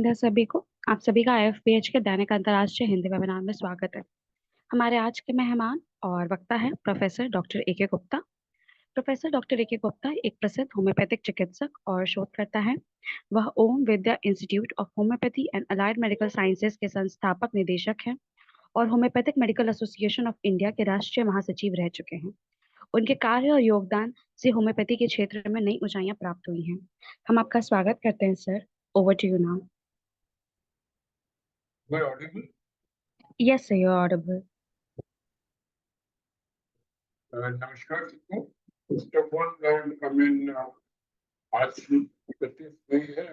सभी को आप सभी का IFPH के दैनिक अंतर्राष्ट्रीय हिंदी वेबिनार में स्वागत है। हमारे आज के मेहमान और वक्ता है प्रोफेसर डॉक्टर ए के गुप्ता। प्रोफेसर डॉक्टर ए के गुप्ता एक प्रसिद्ध होम्योपैथिक चिकित्सक और शोधकर्ता हैं। वह Om Vidya institute of homeopathy and allied medical sciences के संस्थापक निदेशक हैं और homeopathic medical association of India के राष्ट्रीय महासचिव रह चुके हैं। उनके कार्य और योगदान से होम्योपैथी के क्षेत्र में नई ऊंचाइयां प्राप्त हुई हैं। हम आपका स्वागत करते हैं sir. Over to you now. Am I audible? Yes, sir, you're audible. नमस्कार सबको। First of all I mean आज 31 मई है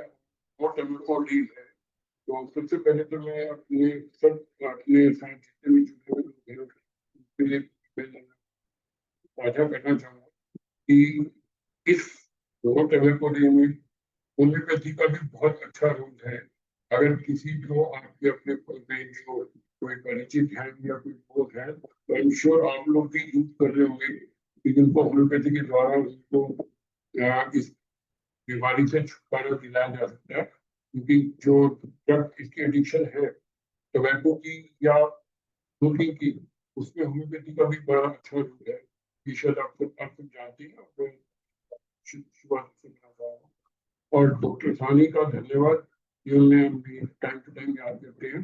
और टर्मिनल लीव है। तो सबसे पहले तो मैं अपने साथ जितने भी जुड़े हुए लोग हैं उनके लिए मैं साझा करना चाहूँगा कि इस दो टर्मिनल में होम्योपैथी का भी बहुत अच्छा रोल है। अगर किसी को आपके अपने में जो कोई परिचित है या कोई लोग है तो आई एम श्योर आप लोग भी यूज कर रहे होंगे कि जिनको होम्योपैथी के द्वारा उनको इस बीमारी से छुटकारा दिलाया जा सकता है, क्योंकि जो ड्रग इसकी एडिक्शन है टोबैको की या स्मोकिंग की, उसमें होम्योपैथी का भी बड़ा अच्छा रोल है। ये शायद आप सब जानते हैं और शुरुआत से बता रहा हूँ। और डॉक्टर सानी का धन्यवाद, जिन्होंने हमें टाइम टू टाइम याद करते हैं।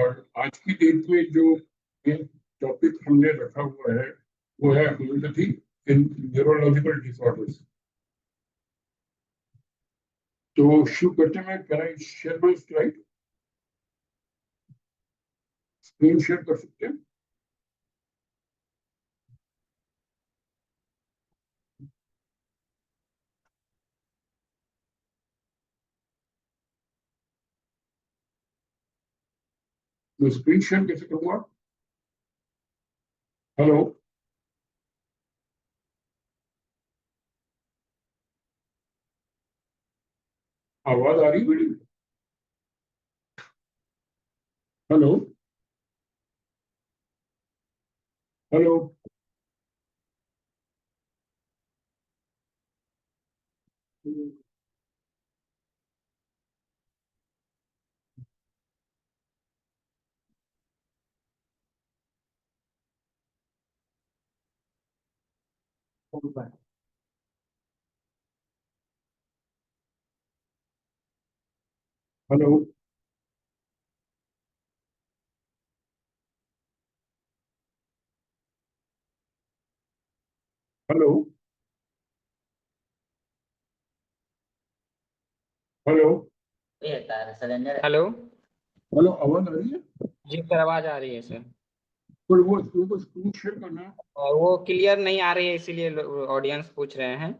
और आज की डेट में जो टॉपिक हमने रखा हुआ है वो है होम्योपैथी इन न्यूरोलॉजिकल डिसऑर्डर्स। तो शुरू करते हैं। Can I share my slide? Screen share कर सकते हैं? मैं स्क्रीन शेयर कैसे करूँगा? हेलो, आवाज आ रही है मेरी? Hello hello. Hello hello hello hello. Hello, आवाज आ रही है? जी सर, आवाज आ रही है सर। पर वो स्क्रीन शेयर करना है। और वो क्लियर नहीं आ रही है, इसीलिए ऑडियंस पूछ रहे हैं।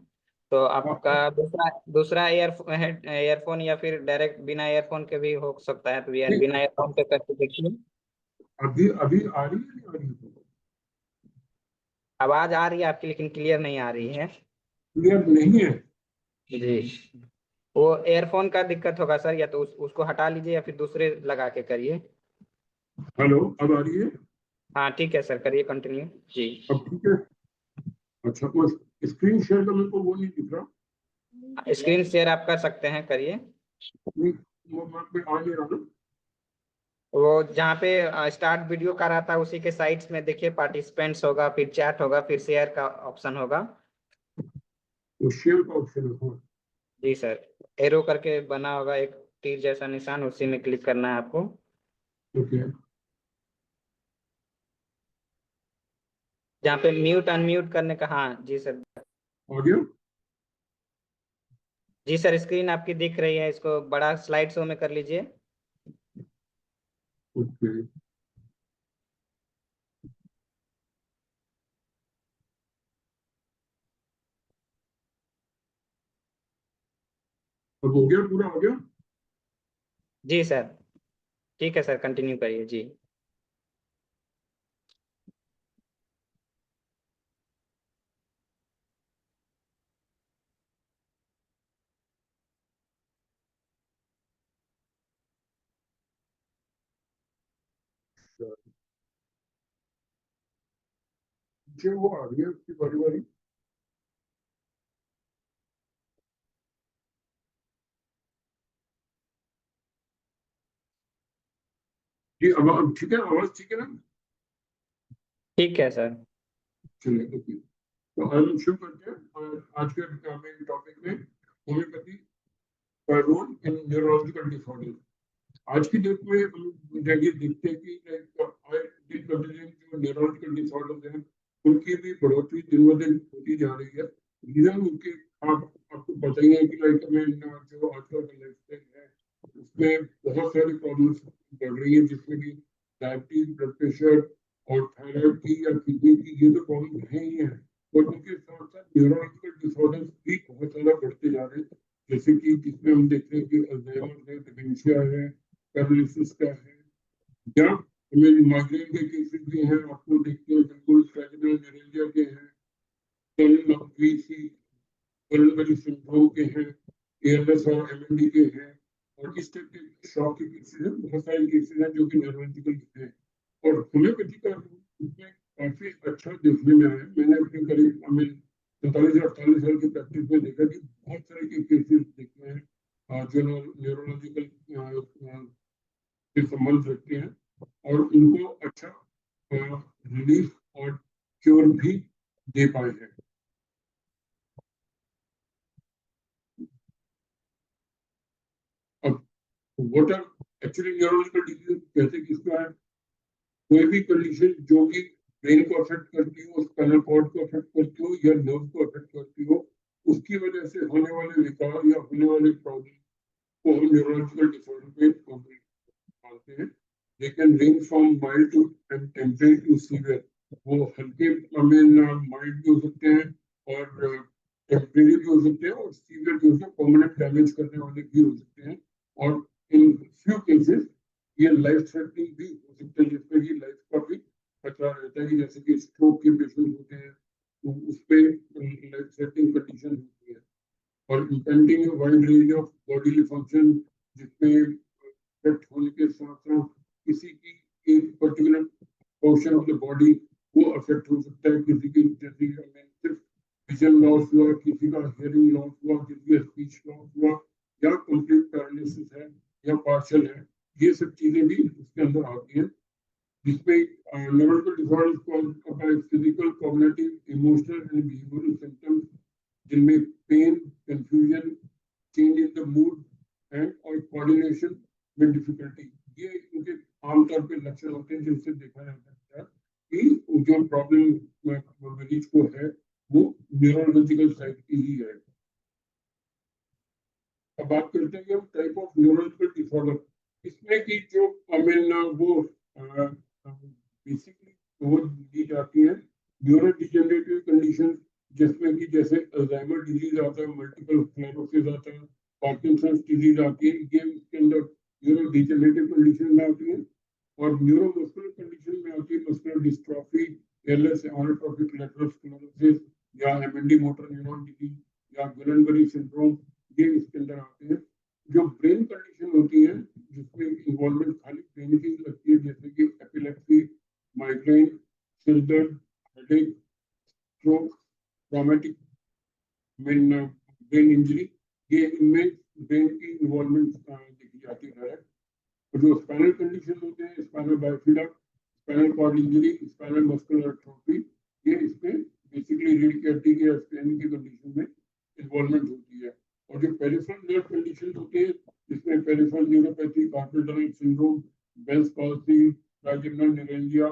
तो आपका हाँ, दूसरा दूसरा ईयरफोन या फिर डायरेक्ट बिना ईयरफोन के भी हो सकता है, तो नहीं, बिना ईयरफोन के करके देखिए। अभी अभी आ रही है नहीं आ रही है? आवाज आ रही है आपकी, लेकिन क्लियर नहीं आ रही है। क्लियर नहीं है? जी, वो ईयरफोन का दिक्कत होगा सर, या तो उसको हटा लीजिए या फिर दूसरे लगा के करिए। हेलो, अब आ रही है? हाँ ठीक है सर, करिए कंटिन्यू। जी, अब ठीक है। अच्छा, तो स्क्रीन शेयर का मेरे को वो नहीं दिख रहा। स्क्रीन शेयर आप कर सकते हैं, करिए। नहीं, वो मैं आ नहीं रहा ना। वो जहाँ पे स्टार्ट वीडियो का रहता है उसी के साइड्स में देखिए, पार्टिसिपेंट्स होगा, फिर चैट होगा, फिर शेयर का ऑप्शन होगा। वो शेयर का ऑप्शन है, हाँ। जी सर, एरो करके बना होगा एक तीर जैसा निशान, उसी में क्लिक करना है आपको। ओके। जहाँ पे म्यूट अनम्यूट करने का, हाँ जी सर। ऑडियो। जी सर, स्क्रीन आपकी दिख रही है, इसको बड़ा स्लाइड शो में कर लीजिए। ओके। अब हो गया, पूरा हो गया। जी सर, ठीक है सर, कंटिन्यू करिए जी। मुझे वो आ रही है उसकी बारी बारी। जी अब ठीक है, आवाज ठीक है ना? ठीक है सर। चलिए ओके। तो हम शुरू करते हैं और आज के मेन टॉपिक में होम्योपैथी का रोल इन न्यूरोलॉजिकल डिसऑर्डर। आज की डेट में हम ये देखते हैं कि दिन प्रतिदिन जो न्यूरोलॉजिकल डिसऑर्डर हैं उनकी भी बढ़ोतरी दिन ब दिन होती जा रही है। रीजन उनके आपको पता ही है कि लाइक में जो आजकल का लाइफस्टाइल है उसमें बहुत सारी प्रॉब्लम्स बढ़ रही है, जिसमें कि डायबिटीज, ब्लड प्रेशर और थायराइड की या किडनी की, ये तो प्रॉब्लम है ही है। और उनके साथ साथ न्यूरोलॉजिकल डिसऑर्डर्स भी बहुत ज्यादा बढ़ते जा रहे हैं, जैसे कि जिसमें हम देखते हैं कि अल्जाइमर है, डिमेंशिया है, पैरालिसिस का है, या हमें माइग्रेन के केसेस भी हैं, आपको देखते हैं बिल्कुल ट्राइजेमिनल न्यूरेलिया के हैं, वुलनरी सिंड्रोम के हैं, एएलएस और एमएनडी के हैं, और इस टाइप के शॉक के केसेस हैं, बहुत सारे केसेस हैं जो कि न्यूरोलॉजिकल हैं। और होम्योपैथी का उसमें काफी अच्छा देखने में आया। मैंने अपने करीब हमें 47 या 48 साल की प्रैक्टिस में देखा कि बहुत सारे के केसेस देखे हैं जो न्यूरोलॉजिकल से संबंध रखते हैं, और उनको अच्छा रिलीफ और क्योर भी दे पाए हैं। अब what are actually neurological disease कहते किसको है? कोई भी कंडीशन जो कि ब्रेन को अफेक्ट करती हो, स्पाइनल कॉर्ड को अफेक्ट करती हो या नर्व को अफेक्ट करती हो, उसकी वजह से होने वाले विकार या होने वाले प्रॉब्लम को हम न्यूरोलॉजिकल डिसऑर्डर पे मानते हैं। They can range from mild to temporary to severe. वो हल्के माइल्ड भी हो सकते हैं और टेम्परेरी भी हो सकते हैं, और सीवियर भी हो सकते हैं, परमानेंट डैमेज करने वाले भी हो सकते हैं। और इन फ्यू केसेस ये लाइफ थ्रेटनिंग भी हो सकते हैं, जिसमें कि लाइफ का भी खतरा रहता है, कि जैसे कि स्ट्रोक के पेशेंट होते हैं तो उस पर लाइफ थ्रेटनिंग कंडीशन होती है। और impending wide range of bodily function, जिसमें इफेक्ट होने के साथ साथ किसी की एक particular portion of the body वो अफेक्ट हो सकता है। किसी की जैसे सिर्फ विजन लॉस हुआ, किसी का हियरिंग लॉस हुआ, किसी का स्पीच लॉस हुआ, या कंप्लीट पैरालिसिस है या पार्शियल है, ये सब चीजें भी उसके अंदर आती हैं। जिसमें neurological disorders physical, cognitive, emotional and behavioural symptoms, जिनमें pain, confusion, change in the mood and और कोऑर्डिनेशन में डिफिकल्टी, ये इनके आमतौर पे लक्षण होते हैं, जिनसे देखा जा सकता है कि जो प्रॉब्लम मरीज को है वो न्यूरोलॉजिकल साइड की ही है। अब बात करते हैं कि हम टाइप ऑफ न्यूरोलॉजिकल डिसऑर्डर, इसमें की जो वो बेसिकली वो दी जाती है न्यूरो डिजेनरेटिव कंडीशन, जिसमें कि जैसे अल्जाइमर डिजीज आता है, मल्टीपल स्क्लेरोसिस आता है, पार्किंसंस डिजीज आती है, ये उसके अंदर न्यूरो डिजेनरेटिव कंडीशन में आती है। और न्यूरो मस्कुलर कंडीशन में आती है muscular dystrophy, ALS amyotrophic lateral sclerosis, या एमएनडी मोटर न्यूरॉन डिजीज, या गुलेनबरी सिंड्रोम, ये इसके अंदर आते हैं। जो ब्रेन कंडीशन होती है जिसमें इन्वॉल्वमेंट खाली ब्रेन की लगती है, जैसे कि एपिलेप्सी, माइग्रेन, सिर दर्द, headache, stroke, traumatic brain injury, ये इनमें ब्रेन की इन्वॉल्वमेंट देखी जाती है। जो स्पाइनल कंडीशन होते हैं, spinal bifida, spinal cord injury, spinal muscular atrophy, ये इसमें बेसिकली रीढ़ की हड्डी के स्ट्रेन की कंडीशन में इन्वॉल्वमेंट होती है। और जो पेरिफेरल नर्व कंडीशन होती है, जिसमें peripheral neuropathy, carpal tunnel syndrome, Bell's palsy, trigeminal neuralgia,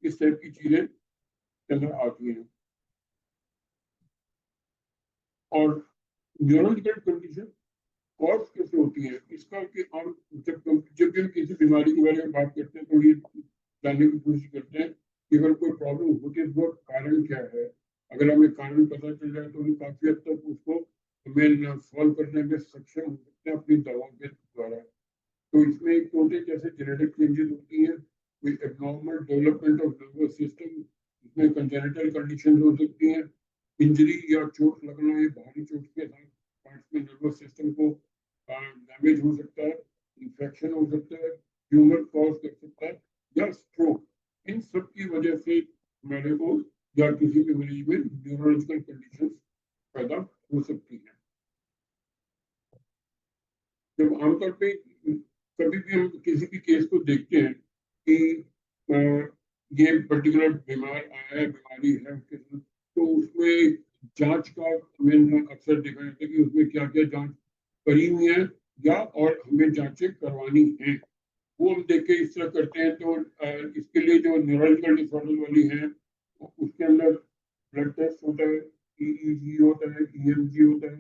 इस टाइप की चीजें अंदर आती हैं। और न्यूरोलॉजिकल कंडीशन कॉज कैसे होती है इसका, कि हम जब भी हम किसी बीमारी के बारे में बात करते हैं तो ये जानने की कोशिश करते हैं कि अगर कोई प्रॉब्लम होती है तो कारण क्या है। अगर हमें कारण पता चल जाए तो हम काफी हद तक उसको हमें सॉल्व करने में सक्षम हो सकते हैं अपनी दवाओं के द्वारा। तो इसमें एक होते हैं जैसे जेनेटिक चेंजेस होती है, कोई abnormal development of nervous system, इसमें कंजेनिटल कंडीशन हो सकती है, इंजरी या चोट लगना, ये भारी चोट के साथ पार्ट्स में नर्वस सिस्टम को डैमेज हो सकता है, इन्फेक्शन हो सकता है, ट्यूमर कॉज कर सकता है, या स्ट्रोक। इन सब की वजह से हमारे को या किसी भी मरीज में न्यूरोलॉजिकल कंडीशन पैदा हो सकती है। जब आमतौर पे कभी भी हम किसी भी केस को देखते हैं कि अ, ये पर्टिकुलर बीमारी है उसके साथ, तो उसमें जांच का मैंने अक्सर देखा जाता है कि उसमें क्या क्या जांच करी हुई है या और हमें जांचें करवानी है, वो हम देख के इस तरह करते हैं। तो इसके लिए जो न्यूरोलॉजिकल डिसऑर्डर वाली है, उसके अंदर ब्लड टेस्ट होता है, ईईजी होता है, ईएमजी होता है,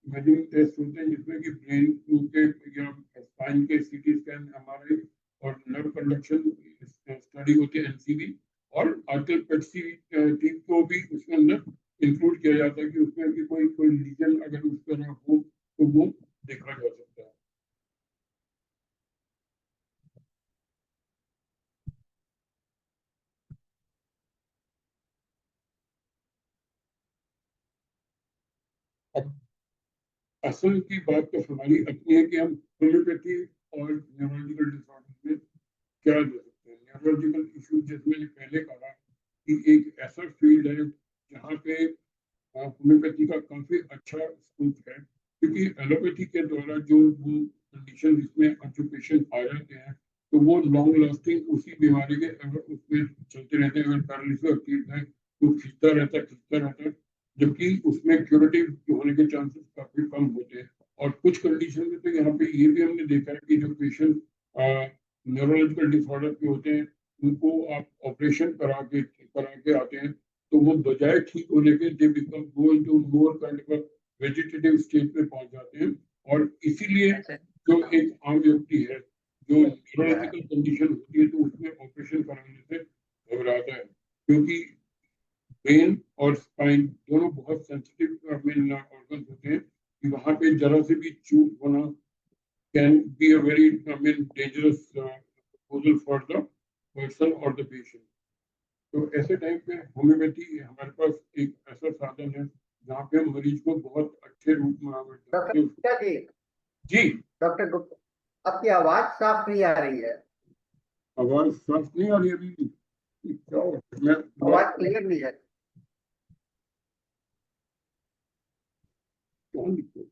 इमेजिंग टेस्ट होते हैं जिसमें कि ब्रेन के या स्पाइन के सीटी स्कैन, एमआरआई और नर्व कंडक्शन स्टडी होती है, एनसीबी। और आजकल पेट सीटी को भी उसके अंदर इंक्लूड किया जाता है कि उसमें भी कोई कोई लीजन अगर उस तरह हो तो वो देखा जा सकता है। अब असल की बात तो हमारी अपनी है कि हम होम्योपैथी और न्यूरोलॉजिकल डिसऑर्डर में क्या दे सकते हैं। न्यूरोलॉजिकल इश्यूज, जैसे मैंने पहले कहा कि एक ऐसा फील्ड है जहाँ पे होम्योपैथी का काफी अच्छा स्कोप है, क्योंकि एलोपैथी के द्वारा जो वो कंडीशन इसमें जो पेशेंट आ जाते हैं, तो वो लॉन्ग लास्टिंग उसी बीमारी के अगर उसमें चलते रहते हैं, अगर पैरालिसिस है तो खींचता रहता है, जबकि उसमें क्यूरेटिव होने के चांसेस काफी कम होते हैं। और कुछ कंडीशन में तो यहाँ पे ये भी हमने देखा है कि जो पेशेंट न्यूरोलॉजिकल डिसऑर्डर के होते हैं, उनको आप ऑपरेशन करा के आते हैं, तो वो बजाय ठीक होने के they become go into more kind of vegetative state में पहुंच जाते हैं। और इसीलिए जो एक आम व्यक्ति है जो न्यूरोलॉजिकल कंडीशन होती है, तो उसमें ऑपरेशन कराने से घबराता है, क्योंकि ब्रेन और स्पाइन दोनों बहुत सेंसिटिव ऑर्गन होते हैं कि वहां पे जरा से भी चूक होना can be a very dangerous proposal for the person और द पेशेंट। तो ऐसे टाइम पे होम्योपैथी हमारे पास एक ऐसा साधन है जहाँ पे हम मरीज को बहुत अच्छे रूप में डॉक्टर आगे गुप्ता जी, जी। डॉक्टर गुप्ता, आपकी आवाज साफ नहीं आ रही है। आवाज साफ नहीं आ रही अभी भी? क्या हो रहा है? मैं आवाज क्लियर नहीं है। कौन लिखूं?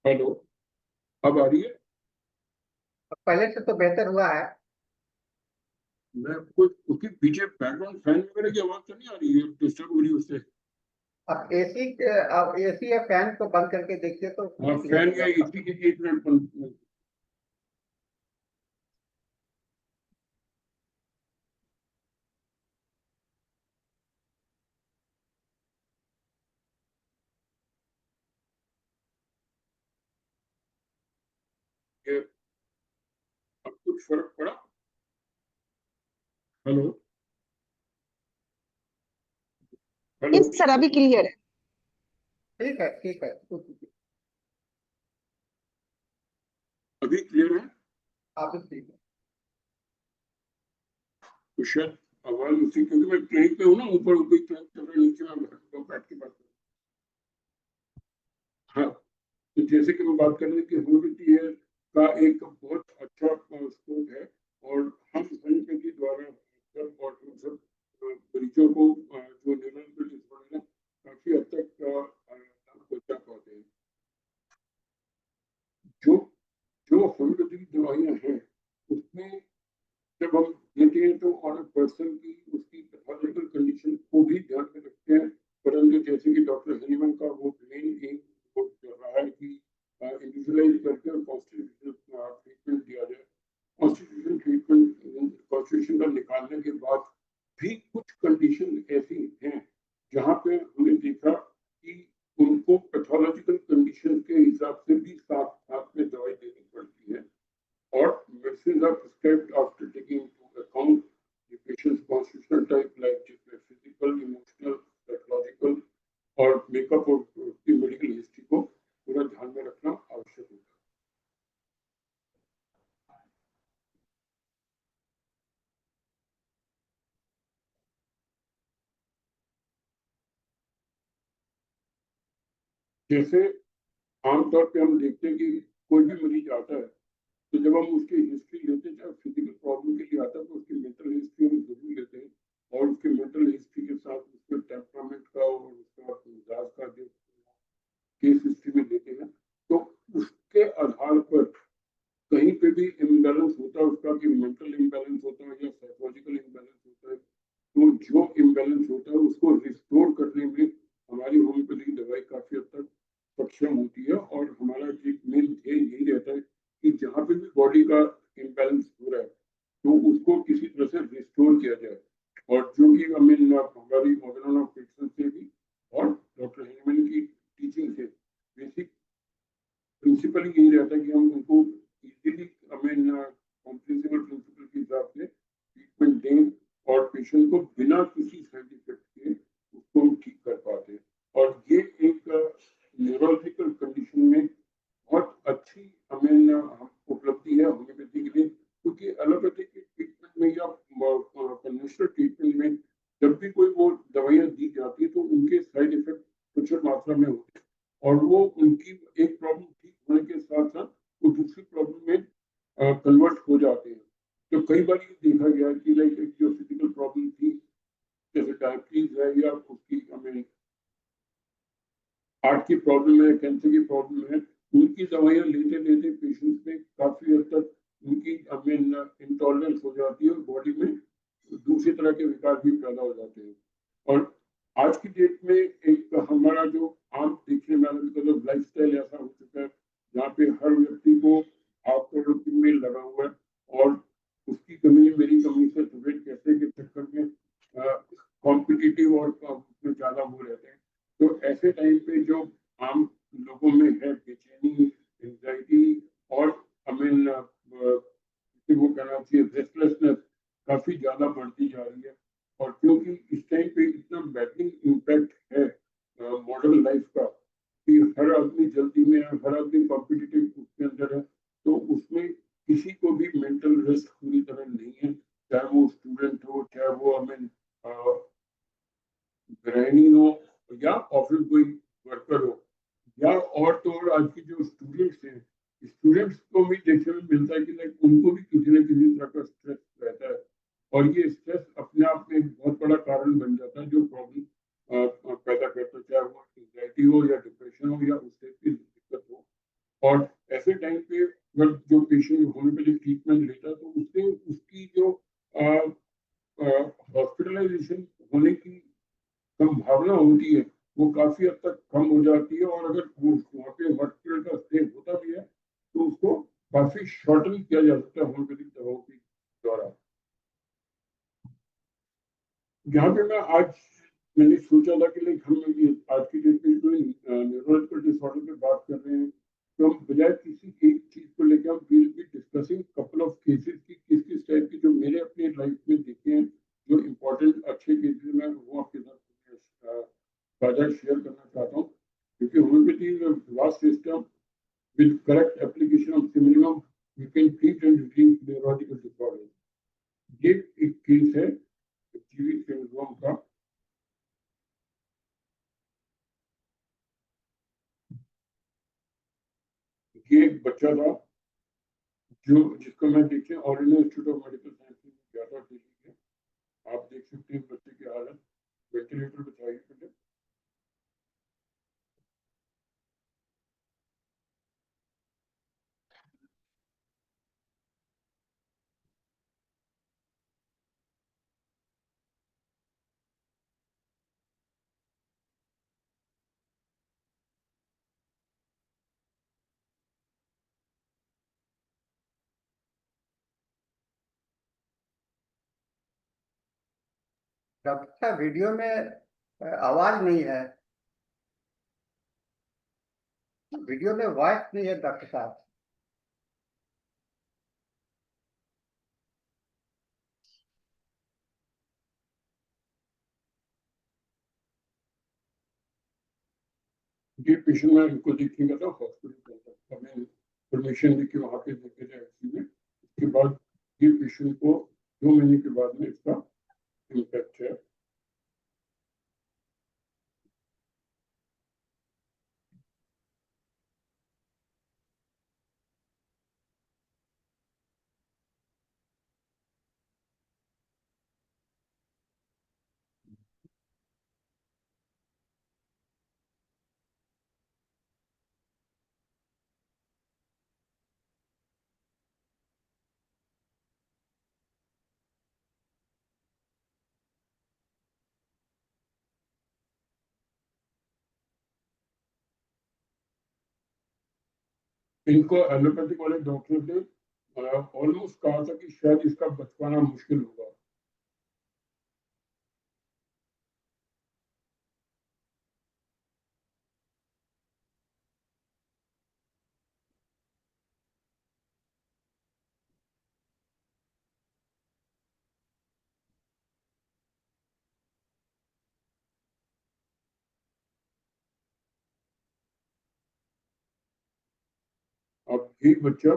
हेलो, अब आ रही है? पहले से तो बेहतर हुआ है। मैं कुछ उसके पीछे बैकग्राउंड फैन वगैरह की आवाज तो नहीं आ रही है, डिस्टर्ब हो रही है उससे? आप एसी या फैन को बंद करके देखिए तो हाँ, क्लियर फैन हो या जाएगा। एसी के 1 मिनट बंद। ये अब कुछ फर्क पड़ा? हेलो, हेलो, इस सर अभी क्लियर है। ठीक है, ठीक है। अभी क्लियर है? आप भी ठीक है। तो शायद आवाज उसी, क्योंकि मैं ट्रेन पे हूँ ना, ऊपर ऊपर ट्रेन चल रहा है, नीचे मैं बैठ के बात कर रहा हूँ। हाँ, तो जैसे कि मैं बात कर रहे थे कि होम्योपैथी है का एक बहुत अच्छा स्कोप है, और हम होम्योपैथी द्वारा सब और सब मरीजों को जो न्यूरोलॉजिकल डिसऑर्डर है काफी हद तक लाभ पहुंचा पाते हैं। जो जो होम्योपैथी की दवाइयाँ हैं उसमें जब हम देते हैं तो और पर्सन की उसकी पैथोलॉजिकल कंडीशन को भी ध्यान में रखते हैं, परंतु जैसे कि डॉक्टर हनीमन का वो मेन एम वो कर रहा है कि इंडिविजुअलाइज करके और कॉन्स्टिट्यूशनल ट्रीटमेंट दिया जाए। कॉन्स्टिट्यूशन ट्रीटमेंट कॉन्स्टिट्यूशन का निकालने के बाद भी कुछ कंडीशन ऐसी हैं जहाँ पे हमने देखा कि उनको पैथोलॉजिकल कंडीशन के हिसाब से भी साथ साथ में दवाई देनी पड़ती है, or medicines are prescribed after taking into account the patient's constitutional type, like physical, emotional, psychological, और मेकअप और उसकी मेडिकल हिस्ट्री को पूरा ध्यान में रखना आवश्यक होता है। जैसे आमतौर पे हम देखते हैं कि कोई भी मरीज आता है, तो जब बॉडी का इम्बैलेंस हो रहा है तो उसको किसी तरह से रिस्टोर किया जाए। और जो कि हमारी मॉडर्न ऑफ मेडिसिन से भी और डॉक्टर हेमन की टीचिंग से बेसिक प्रिंसिपल यही रहता है कि हम उनको इजीली कॉम्प्रिहेंसिबल प्रिंसिपल के हिसाब से ट्रीटमेंट दें और पेशेंट को बिना किसी साइड इफेक्ट के उसको हम ठीक कर पाते हैं। और ये एक न्यूरोलॉजिकल कंडीशन में बहुत अच्छी उपलब्धि है होम्योपैथी के लिए, क्योंकि एलोपैथी के ट्रीटमेंट में या कन्वेंशनल ट्रीटमेंट में जब भी कोई वो दवाइयाँ दी जाती है तो उनके साइड इफेक्ट प्रचुर मात्रा में होते हैं और वो उनकी एक प्रॉब्लम ठीक होने के साथ साथ वो दूसरी प्रॉब्लम में कन्वर्ट हो जाते हैं। तो कई बार ये देखा गया कि लाइक एक जो फिजिकल प्रॉब्लम थी जैसे डायबिटीज है या उसकी हार्ट की प्रॉब्लम है, कैंसर की प्रॉब्लम है, उनकी दवाइयाँ लेते लेते पेशेंट्स में काफी हद तक उनकी इंटॉलरेंस हो जाती है और बॉडी में दूसरी तरह के विकार भी पैदा हो जाते हैं। और आज की डेट में एक हमारा जो आम देखने में मतलब लाइफ स्टाइल ऐसा हो चुका है जहाँ पे हर व्यक्ति को आपको रूटीन में लगा हुआ है और उसकी कमी मेरी कमी से सुबह कैसे के चक्कर में कॉम्पिटिटिव और उसमें ज्यादा वो रहते हैं। तो ऐसे टाइम पे जो आम लोगों में है बेचैनी, एंजाइटी और वो कहना चाहिए रेस्टलेसनेस काफी ज्यादा बढ़ती जा रही है। और क्योंकि इस टाइम पे इतना बैटलिंग इम्पैक्ट है मॉडर्न लाइफ का कि हर आदमी जल्दी में है, हर आदमी कॉम्पिटिटिव उसके अंदर है, तो उसमें किसी को भी मेंटल रेस्ट पूरी तरह नहीं है, चाहे वो स्टूडेंट हो, चाहे वो गृहिणी हो या ऑफिस गोइंग वर्कर हो या और तो और आज की जो स्टूडेंट्स हैं, स्टूडेंट्स को भी देखने में मिलता है कि लाइक उनको भी किसी न किसी तरह का स्ट्रेस रहता है और ये स्ट्रेस अपने आप में एक बहुत बड़ा कारण बन जाता है जो प्रॉब्लम पैदा करता है, चाहे वो एंग्जाइटी हो या डिप्रेशन हो या उससे की दिक्कत हो। और ऐसे टाइम पे अगर जो पेशेंट होम्योपैथिक ट्रीटमेंट लेता है तो उससे उसकी जो हॉस्पिटलाइजेशन होने की संभावना होती है वो काफी हद तक कम हो जाती है और अगर वो वहाँ पे हॉस्पिटल का स्टे होता भी है तो उसको काफी शॉर्टन किया जा सकता है होम्योपैथिक दवाओं के द्वारा। यहाँ पे मैं आज मैंने सोचा था कि लाइक हम आज की डेट में जो न्यूरोलॉजिकल डिसऑर्डर पे बात कर रहे हैं तो हम बजाय किसी एक चीज को लेकर हम will be discussing couple of cases की किस किस टाइप की जो मेरे अपने लाइफ में देखे हैं जो इम्पोर्टेंट अच्छे केसेस में वो आपके साथ साझा शेयर करना चाहता हूँ, क्योंकि homeopathy is a vast system with correct application of similimum you can treat and relieve neurological disorder. ये एक केस है जीवी सिंड्रोम का। ये एक बच्चा था जो जिसको मैं देखिए original institute of medical science में गया था दिल्ली के। आप देख सकते हैं बच्चे की हालत, वेंटिलेटर बताइए मुझे। डॉक्टर साहब वीडियो में आवाज नहीं है, वीडियो में वॉइस नहीं है डॉक्टर साहब। ये पेशेंट मैं इनको देखने गया था हॉस्पिटल के अंदर, हमें परमिशन लेके वहाँ पे देखे थे आईसीयू में। उसके बाद ये पेशेंट को 2 महीने के बाद में इसका इम्पैक्ट है। इनको एलोपैथिक वाले डॉक्टर ने ऑलमोस्ट कहा था कि शायद इसका बच पाना मुश्किल होगा। अब एक बच्चा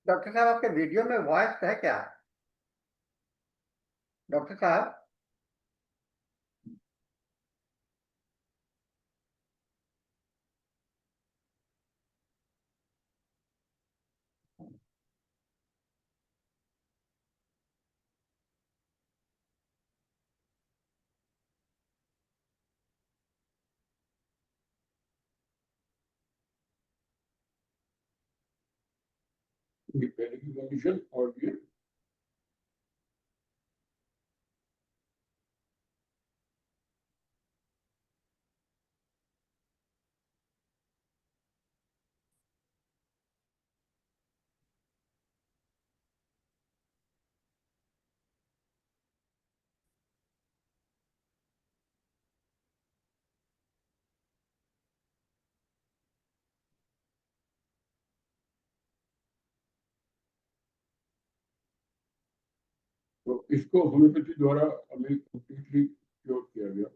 डॉक्टर साहब, आपके वीडियो में वॉइस है क्या? डॉक्टर साहब, ये पहले की कंडीशन और ये तो इसको होम्योपैथी द्वारा हमें कंप्लीटली क्योर किया गया,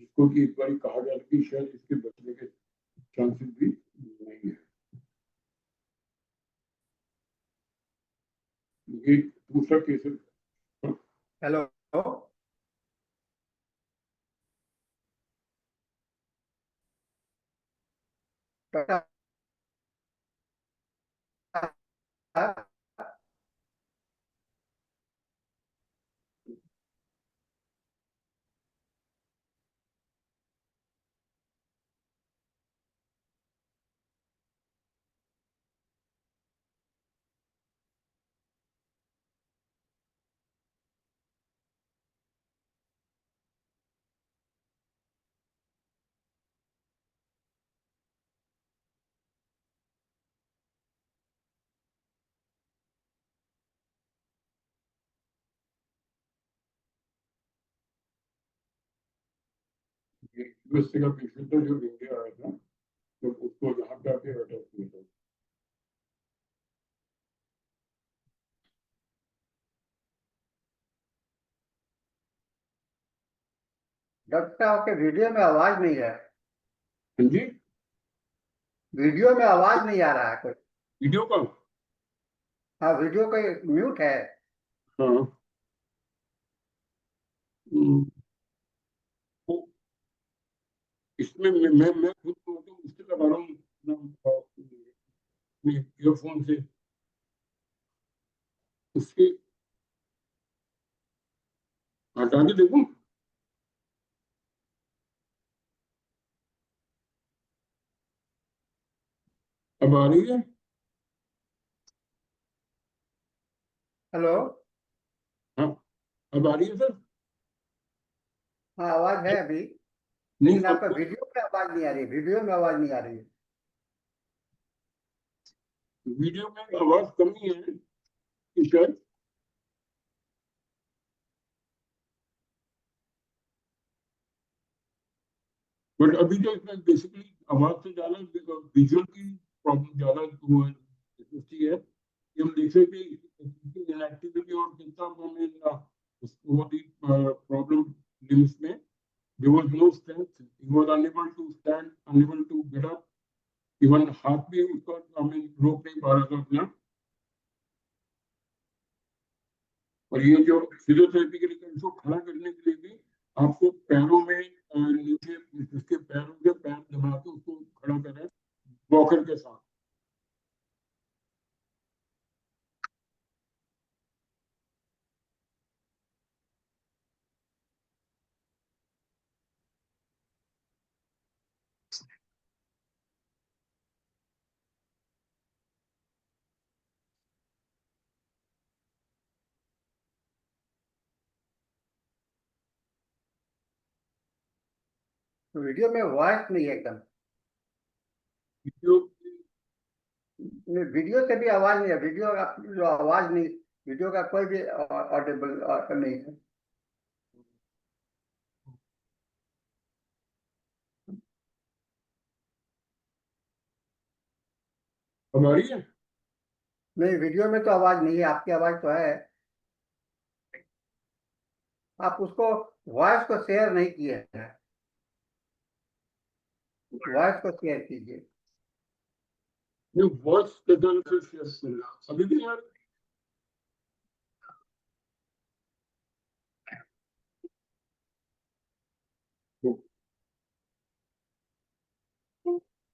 जिसको कि एक बार कहा गया कि शायद इसके बचने के चांसेस भी नहीं है। ये दूसरा केस है। हेलो। डॉक्टर साहब, ये यूएसए का पेशेंट था जो इंडिया आया था, तो उसको यहाँ पे आके अटैक किया था। डॉक्टर साहब, आपके वीडियो में आवाज नहीं है। हाँ जी, वीडियो में आवाज नहीं आ रहा है कुछ। वीडियो का। हाँ, वीडियो का म्यूट है। हाँ। हम्म, तो इसमें मैं खुद तो मुझसे लगा रहा हूँ अपने ईयरफोन से, उसके हटा के देखूं। अब आ रही है? हेलो। हाँ, अब आ रही है सर? हाँ, आवाज है अभी, नहीं, लेकिन अब आपका वीडियो में आवाज नहीं आ रही, वीडियो में आवाज नहीं आ रही है। वीडियो में आवाज कमी है कि शायद। बट अभी तो इसमें बेसिकली आवाज से ज्यादा विजुअल की प्रॉब्लम ज्यादा होती है कि हम देख सकते हैं इनएक्टिविटी और कितना हमें वो प्रॉब्लम लिम्स में there was no strength, he was unable to stand, unable to get up, even हाथ भी उसका रोक नहीं पा रहा था अपना। और ये जो फिजियोथेरेपी के लिए इसको खड़ा करने के लिए भी आपको पैरों में नीचे उसके पैरों के पैर दबा के उसको खड़ा करें वॉकर के साथ। वीडियो में वॉइस नहीं है एकदम। वीडियो वीडियो से भी आवाज नहीं है, वीडियो का जो आवाज नहीं, वीडियो का कोई भी ऑडिबल नहीं है। हमारी है। नहीं, वीडियो में तो आवाज नहीं है, आपकी आवाज तो है। आप उसको वॉइस को शेयर नहीं किए हैं, वॉइस को शेयर कीजिए। ये वॉइस के द्वारा से शेयर करेगा अभी भी यार।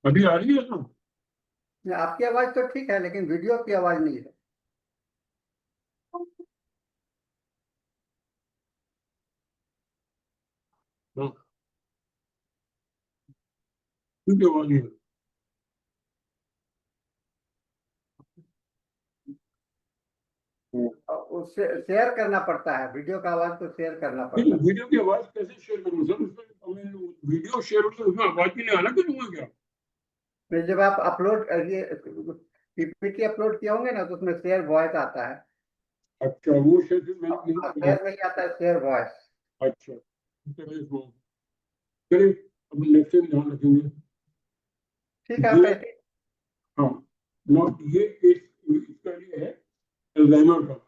अभी आ रही है ना? आपकी आवाज तो ठीक है, लेकिन वीडियो की आवाज नहीं है। हाँ, ठीक है, आवाज है। और उससे शेयर करना पड़ता है, वीडियो का आवाज को शेयर करना लेकिन पड़ता है। वीडियो की आवाज कैसे शेयर करूँ सर? उसमें वीडियो शेयर होता है, उसमें आवाज भी नहीं आना करूंगा क्या? फिर जब आप अपलोड ये पीपीटी अपलोड किए होंगे ना, तो उसमें शेयर वॉइस आता है। अच्छा, वो शेयर मैंने नहीं किया। शेयर नहीं आता है, शेयर वॉइस। अच्छा, चलिए चलिए, अब नेक्स्ट टाइम ध्यान रखेंगे। ठीक है, आप ये, ऐसे। हाँ, नोट ये इसका लिए है अल्जाइमर का।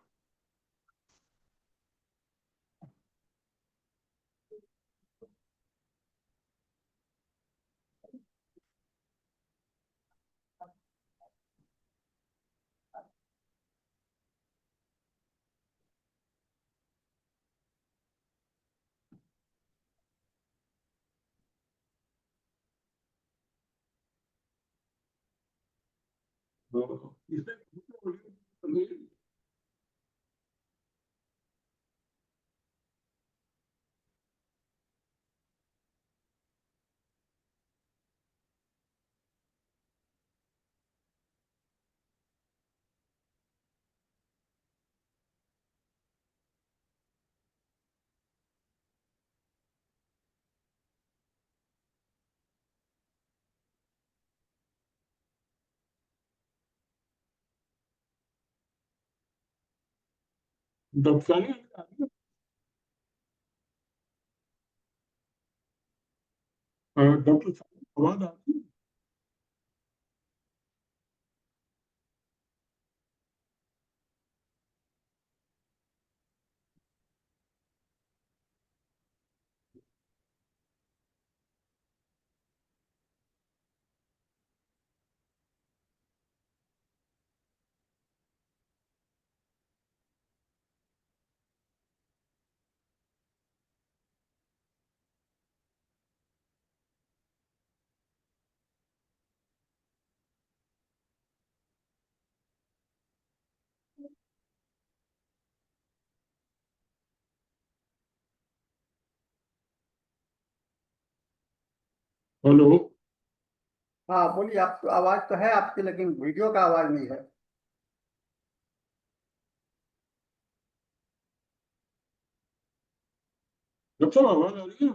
इसमें दबकाने डॉक्टर साहब आवाज आ रही है? हेलो। हाँ बोलिए, आप आवाज तो है आपकी, लेकिन वीडियो का आवाज नहीं है। डॉक्टर साहब आवाज आ रही है?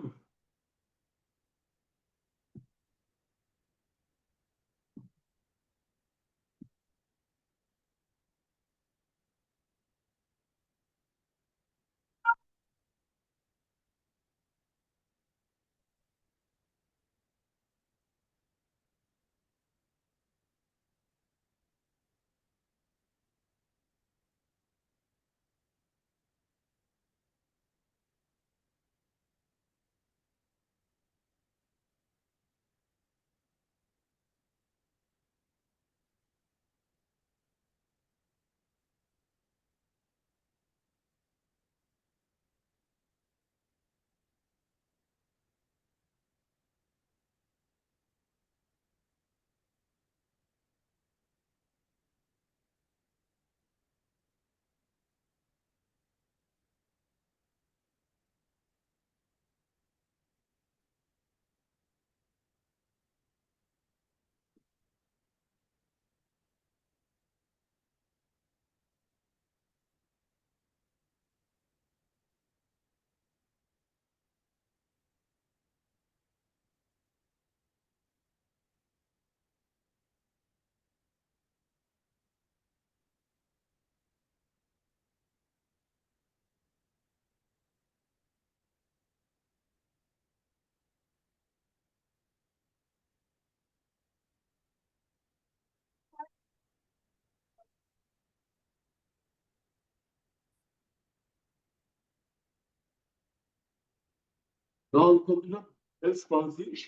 Now you come to the health policy.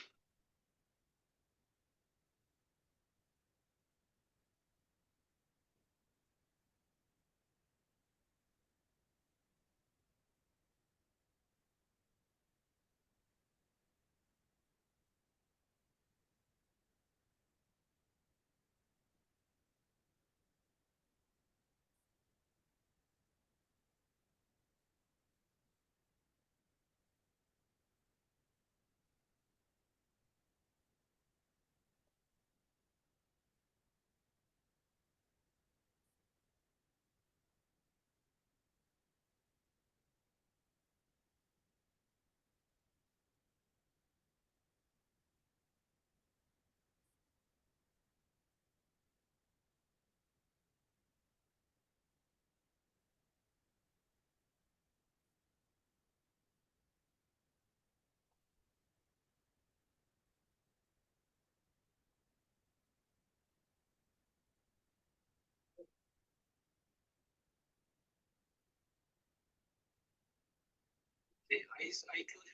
I close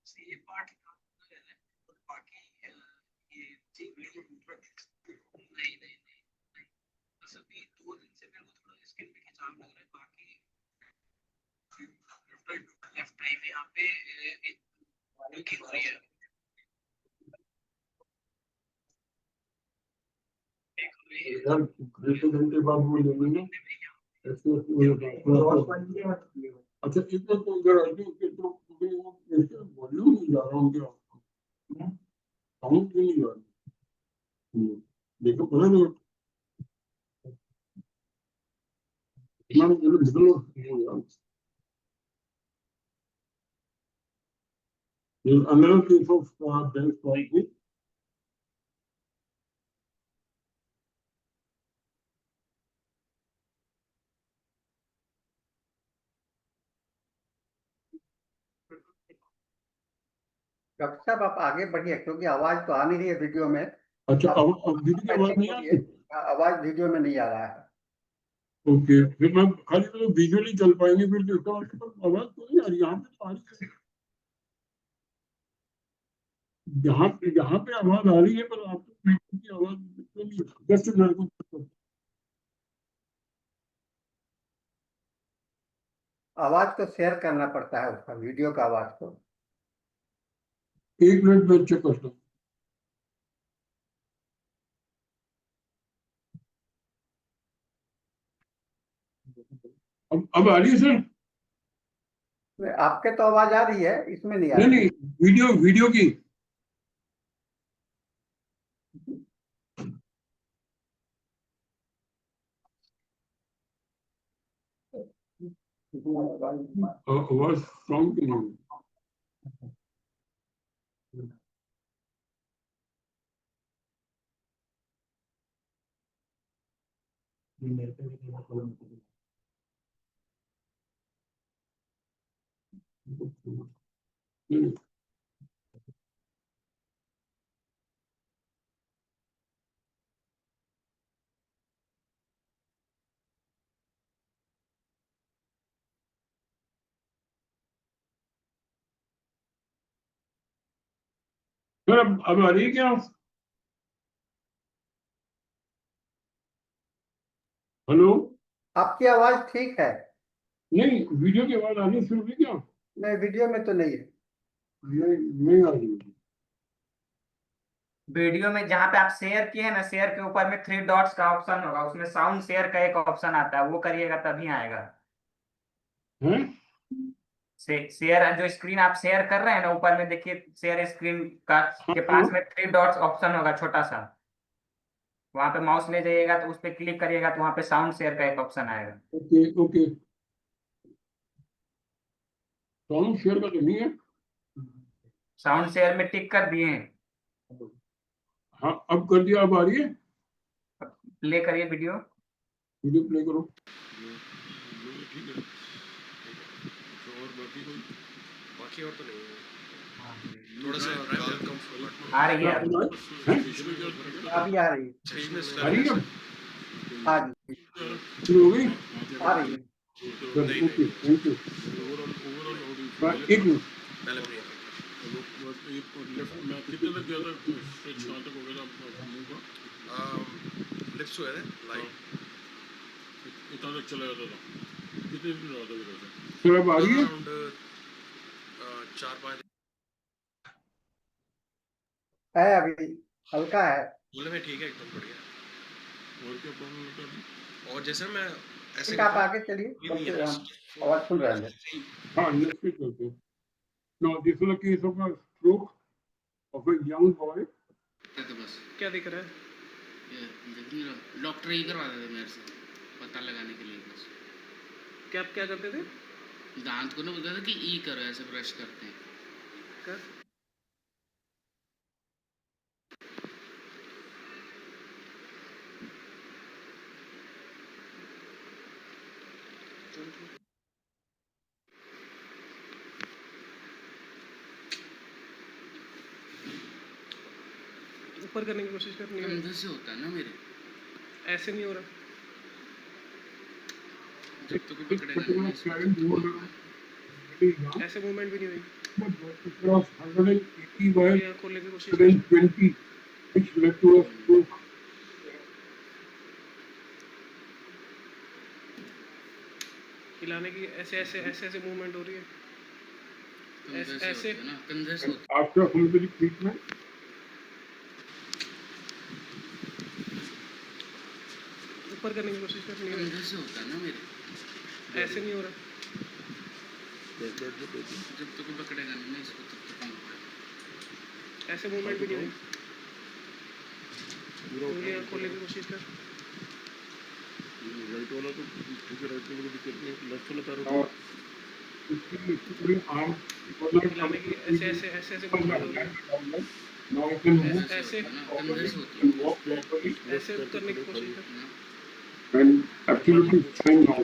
से ये पार्ट बाकी ये नहीं बस अभी 2 दिन से मेरे को थोड़ा स्किन पे खिंचाव लग रहा है। बाकी लेफ्ट ड्राइव यहाँ पे हल्की हो रही है। घंटे बाद वो लेंगे अच्छा इतना तो अगर आदमी के तो वॉल्यूम नहीं जा रहा हूँ क्या साउंड क्यों नहीं जा रहा देखो पता नहीं मैंने बोला निकलो यार another case of Bell's palsy. Doctor साहब आप आगे बढ़िए क्योंकि आवाज तो आ नहीं रही है वीडियो में। अच्छा अब वीडियो की आवाज नहीं आ रही? आवाज वीडियो में नहीं आ रहा है। ओके फिर मैं खाली तो विजुअली चल पाएंगे फिर तो इसका मतलब आवाज तो नहीं आ रही यहाँ पे तो आ रही है यहाँ पे आवाज आ रही है पर आपको वीडियो की आवाज बिल्कुल नहीं जस्ट मेरे को आवाज को शेयर करना पड़ता है उसका वीडियो का आवाज को। 1 मिनट में चेक करता हूँ। अब आ रही है सर? आपके तो आवाज आ रही है इसमें नहीं आ रही। नहीं वीडियो की आवाज साउंड की नहीं सर अब आ रही है क्या? हेलो आपकी आवाज ठीक है। नहीं वीडियो की आवाज आनी शुरू हुई क्या? नहीं वीडियो में तो नहीं है। नहीं आ रही है। वीडियो में जहाँ पे आप शेयर किए हैं ना, शेयर के ऊपर में 3 डॉट्स का ऑप्शन होगा, उसमें साउंड शेयर का एक ऑप्शन आता है, वो करिएगा तभी आएगा। हैं? शेयर जो स्क्रीन आप शेयर कर रहे हैं ना, ऊपर में देखिए शेयर स्क्रीन का के पास में 3 डॉट्स ऑप्शन होगा छोटा सा, वहां पे माउस ले जाइएगा तो उस पर क्लिक करिएगा तो वहां पे साउंड शेयर का एक ऑप्शन आएगा। ओके साउंड शेयर का तो नहीं है। साउंड शेयर में टिक कर दिए हैं। हाँ अब कर दिया। अब आ रही है? प्ले करिए वीडियो प्ले करो। ठीक है और बाकी और तो नहीं थोड़ा सा आ रही है अभी आ रही है। आ रही है? आ रही शुरू हो गई? आ रही है। Okay thank you. एक मिनट पहले ब्रेक लेफ्ट में कितने तक गया था, स्ट्रेच कहाँ तक हो गया था मुंह का? लिफ्ट हुए थे लाइक इतना तक चला जाता था, कितने दिन रहा था फिर ऐसे? सर अब आ रही है अराउंड 4-5 है अभी हल्का है। बोले में ठीक है एकदम बढ़िया। और क्या प्रॉब्लम होता है? और जैसे मैं ऐसे ठीक, आप आगे चलिए, कम से हम आवाज सुन रहे हैं। हाँ नेक्स्ट वीक चलते हैं। No this was a case of a stroke of a young boy. तो बस क्या दिख रहा है? ये देखिए डॉक्टर ही करवा देते मेरे से पता लगाने के लिए बस। क्या आप क्या करते थे? दांत को ना बोलता था कि ई करो, ऐसे ब्रश करते हैं। कर ऊपर करने की कोशिश कर। नहीं अंदर से होता है ना मेरे, ऐसे नहीं हो रहा। जब तक कोई पकड़ेगा नहीं पर्टिकुलर इसको क्लाइंट वो ना ऐसे मूवमेंट भी नहीं हुई। across 180 by ये खोलने की कोशिश कर। 720 which led to a stroke. हिलाने की ऐसे ऐसे ऐसे ऐसे मूवमेंट हो रही है। कंधे से ऐसे- होता है ना, कंधे से And होता after homeopathic treatment, ऊपर करने की कोशिश कर। है, नहीं कंधे से होता है ना मेरे, ऐसे नहीं हो रहा। जब तक कोई पकड़ेगा नहीं ना इसको तब तक नहीं होगा। ऐसे मूवमेंट भी नहीं हुई। पूरा उंगलियां खोलने की कोशिश कर। राइट वाला तो ठीक है, राइट वाला दिक्कत नहीं, लेफ्ट वाला पैर और इसकी पूरी arm was not हिलाने की ऐसे ऐसे ऐसे ऐसे मूवमेंट हो रही है। now I can move कंधे से ऐसे- होता है ना, कंधे से होता and walk properly ऐसे करने की कोशिश कर। है ना। and absolutely fine now.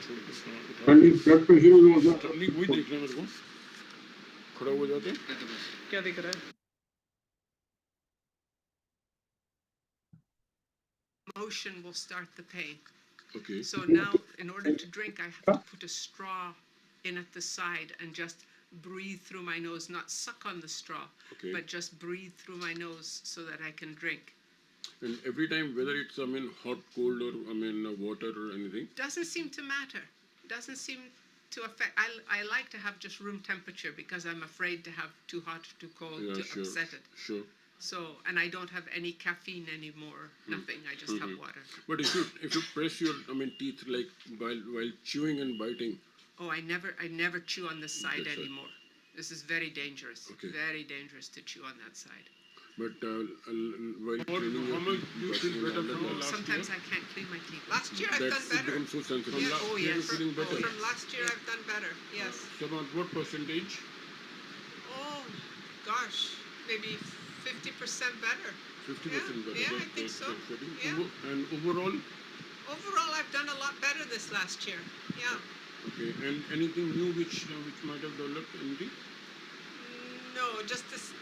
And his blood pressure was also तकलीफ वही देखना है मेरे को, खड़ा हो जाते तो बस क्या दिख रहा है? Motion will start the pain. Okay So now, in order to drink, I have to put a straw in at the side and just breathe through my nose, not suck on the straw, Okay. but just breathe through my nose so that I can drink. and every time whether it's hot, cold or water or anything. Doesn't seem to matter. Doesn't seem to affect. I like to have just room temperature because I'm afraid to have too hot or too cold Yeah, to sure, upset it. sure. So, and I don't have any caffeine anymore. Nothing. I just have water. But if you press your teeth like while chewing and biting, Oh, I never chew on this side That's right. anymore. This is very dangerous. Okay. Very dangerous to chew on that side. but while training how much do you feel better from the last Sometimes year? I can't clean my teeth. Last year I've that done it better. becomes so sensitive. Yeah, oh You're yes. feeling better. From last year I've done better. Yes. So about what percentage? Oh, gosh, maybe 50% better. 50% Yeah, better. yeah, I That's- think so. that's getting- Yeah. And overall, Overall, I've done a lot better this last year. Yeah. okay. And anything new which might have developed? Anything? No, just this,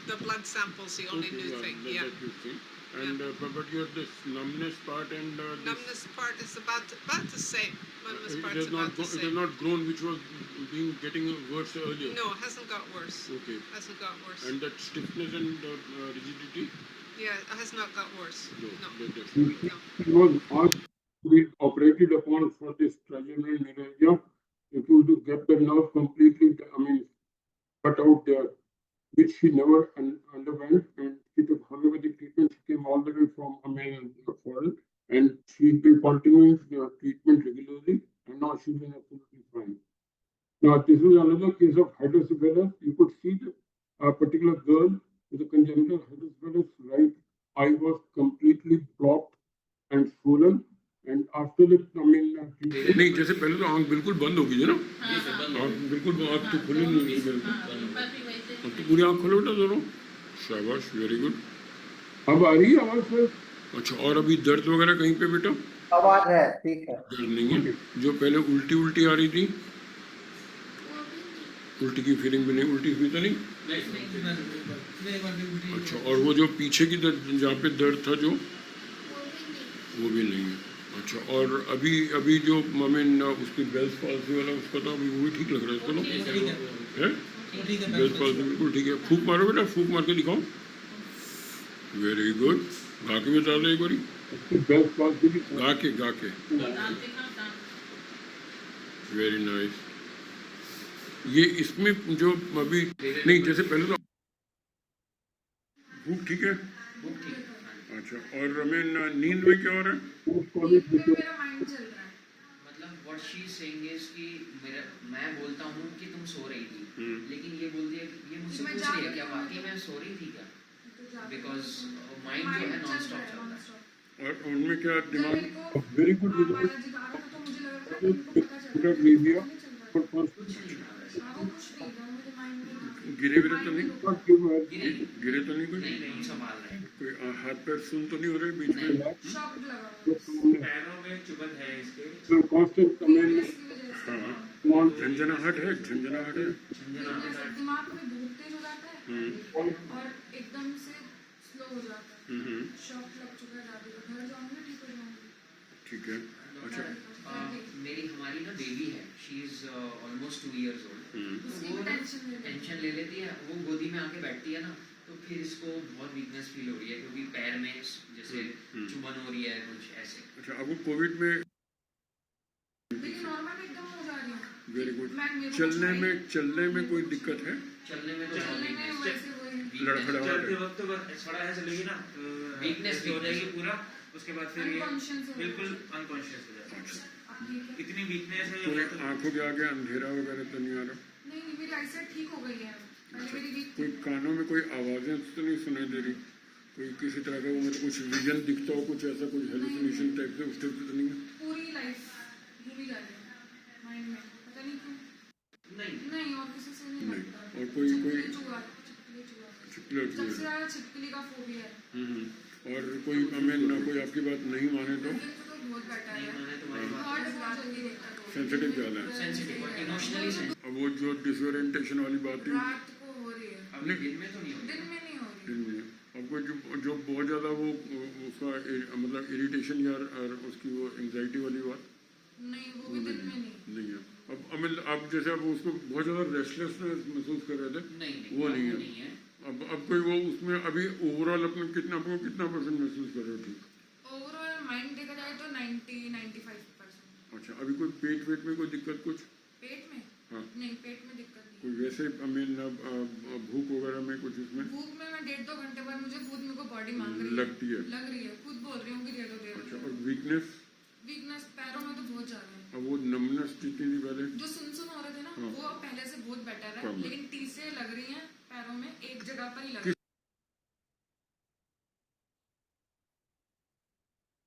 the blood samples, the only Okay, new yeah, thing. that, Yeah. that you think. And but your this numbness part and this, Numbness part is about the same. Numbness it part's has not about the it has same. not grown, which was getting worse earlier. No, it hasn't got worse. Okay. Hasn't got worse. And that stiffness and rigidity. Yeah, it has not got worse. No, No. that's He good. he was asked to be operated upon for this trigeminal neuralgia. It was to get the nerve completely, cut out there, which she never underwent. And she took homeopathic treatment. She came all the way from, foreign, and she's been continuing the treatment regularly, and now she's been absolutely fine. Now, this is another case of hydrocephalus. You could see a particular girl with a congenital hydrocephalus right eye was completely blocked and swollen. And after the, treatment, नहीं जैसे पहले तो आँख बिल्कुल बंद हो गई है ना, आँख बिल्कुल आँख तो खुली नहीं थी बिल्कुल, अब तो पूरी आँख खोलो बेटा दोनों, शाबाश, वेरी गुड. अब आ रही है आवाज सर? अच्छा, और अभी दर्द वगैरह कहीं पे बेटा? आवाज है, ठीक है। दर्द नहीं है. जो पहले उल्टी उल्टी आ रही थी, उल्टी की फीलिंग भी नहीं, उल्टी हुई तो नहीं? अच्छा, और वो जो पीछे की दर्द जहाँ पे दर्द था जो, वो भी नहीं है. अच्छा, और अभी अभी जो ममेन उसकी बेल्स पॉल्सी वाला उसका तो अभी वो भी ठीक लग रहा है इसको ना, है बेल्स पॉल्सी बिल्कुल ठीक है। फूक मारो बेटा, फूक मार के दिखाओ। वेरी गुड, गा के बता दो एक बारी, बेल्ट पॉल्सी भी गा के वेरी नाइस। ये इसमें जो अभी नहीं, जैसे पहले तो भूख ठीक है। अच्छा, और रमेन नींद में क्या हो रहा है? मेरा माइंड चल रहा है। मतलब what she is saying is कि मेरा मैं बोलता हूँ कि तुम सो रही थी, लेकिन ये बोलती है, ये मुझसे मैं पूछ जाग रही है रही क्या हूँ, वाकई में सो रही थी क्या, बिकॉज माइंड जो है नॉन स्टॉप चल रहा है। और उनमें क्या दिमाग वेरी गुड बालाजी गा रहा था तो मुझे लग रहा था कि उनको पता चल रहा है। मीडिया नहीं चल रहा है। पर कुछ नहीं आ रहा है। हाँ, वो कुछ नहीं था, मुझे माइंड में गिरे विरे तो नहीं, गिरे तो नहीं कोई, नहीं संभाल रहे हैं। कोई हाथ पैर सुन तो नहीं हो रहे बीच में? शॉक लगा हुआ पैरों में चुभन है इसके। कांस्टेंट कमेंट है। इसकी वजह से हाँ, कौन झंझनाहट है, झंझनाहट है। दिमाग में बहुत तेज हो जाता है और एकदम से स्लो हो जाता है। शॉक लग चुका है दादी को, घर जाऊंगी ठीक हो जाऊंगी। ठीक है। अच्छा, मेरी हमारी ना बेबी है, she is almost 2 years old। उसकी वो भी ना टेंशन टेंशन ले लेती है, वो गोदी में आके बैठती है ना, तो फिर इसको बहुत वीकनेस फील हो रही है, क्योंकि पैर में जैसे चुभन हो रही है कुछ ऐसे। अच्छा, अब वो कोविड में लेकिन नॉर्मल एकदम हो जा रही हूँ। Very good. मेरे को चलने में कोई दिक्कत है? चलने में तो बहुत चलने में वीकनेस वैसे वही लड़खड़ाहट है? वक्त तो बस थोड़ा है चलेगी ना, Weakness हो जाएगी पूरा, उसके बाद फिर ये Unconscious हो बिल्कुल जाएगी। अनकॉन्शियस हो जाता है। अब ठीक है। इतनी वीकनेस है कोई ये तो। आंखों के आगे अंधेरा वगैरह तो नहीं आ रहा? नहीं नहीं, मेरी आईसाइट ठीक हो गई है। पहले मेरी वीक कोई कानों में कोई आवाजें तो नहीं सुनाई दे रही? कोई किसी तरह का वो मतलब कुछ विजन दिखता हो, कुछ ऐसा कुछ हेलुसिनेशन टाइप से उस टाइप से तो नहीं है? पूरी लाइफ घूमी जा रही है माइंड में, पता नहीं क्यों। नहीं नहीं, और किसी से नहीं नहीं। लगता। और कोई छिपकली चूहा। छिपकली सबसे ज्यादा छिपकली का फोबिया है। और कोई हमें ना कोई आपकी बात नहीं माने तो? ये तो बहुत बेटर नहीं है। मैंने तुम्हारी बात हार्ट बहुत जल्दी देखता है। सेंसिटिव ज़्यादा है। सेंसिटिव और इमोशनली सेंसिटिव। अब वो जो डिसोरिएंटेशन वाली बात है रात को हो रही है, अभी दिन में तो नहीं होती। दिन में नहीं हो रही। दिन में आपको जो बहुत ज़्यादा वो उसका मतलब इरिटेशन या और उसकी वो एंजाइटी वाली बात नहीं, वो भी दिन में नहीं। नहीं है। अब अमिल आप जैसे आप उसको बहुत ज़्यादा रेस्टलेसनेस महसूस कर रहे थे, नहीं वो नहीं है। नहीं है। अब कोई वो उसमें अभी ओवरऑल अपने आपको कितना परसेंट महसूस कर रहे हो? ठीक। ओवरऑल माइंड देखा जाए तो 90-95%। अच्छा, अभी कोई पेट वेट में कोई दिक्कत कुछ? पेट में हाँ, नहीं, पेट में दिक्कत नहीं। कोई वैसे भूख वगैरह में कुछ इसमें भूख में मैं 1.5-2 घंटे बाद मुझे खुद मेरे को बॉडी मांग रही है, लगती है? लग रही है, खुद बोल रही हूँ कि दे दो दे अच्छा, दो। और वीकनेस? वीकनेस पैरों में तो बहुत ज्यादा है। अब वो नमनेस जितनी थी पहले? जो सुन हो रहे थे ना, हाँ। वो अब पहले से बहुत बेटर है, कम है। लेकिन टीसे लग रही हैं पैरों में, एक जगह पर ही लग रही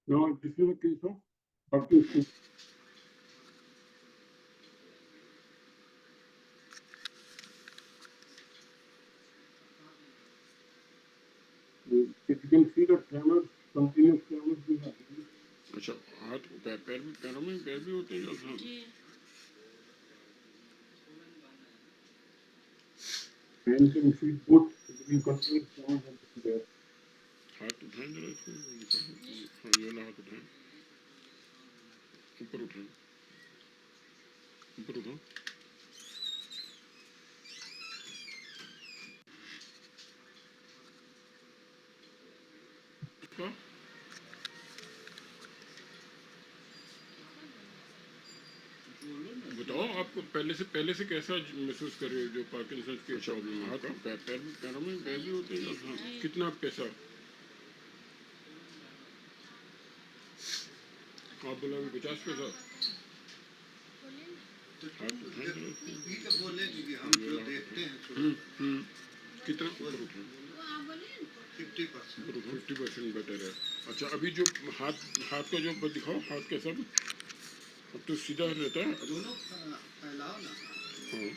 No, this is a case of Parkinson's. You can see the tremors, continuous tremors will happen. अच्छा, हाथ पैरों में पैर भी होते हैं? हाँ। Hands and feet both will continuous tremors happen there. हाथ उठाएं जरा इसको, हाँ ये वाला हाथ उठाएं, ऊपर उठाएं, ऊपर उठाओ। बताओ आपको पहले से कैसा महसूस कर रहे हो जो पार्किंसन की प्रॉब्लम है? हाथ पैरों में पैर भी होते हैं? हाँ। कितना पैसा आप बोला 50 पैसा? हाथ उठाएं जरा इसको। कितना ऊपर उठाएं? 50% बेटर है। अच्छा, अभी जो हाथ का जो दिखाओ, हाथ कैसा? अब तो सीधा रहता है? दोनों फैलाओ ना। हाँ,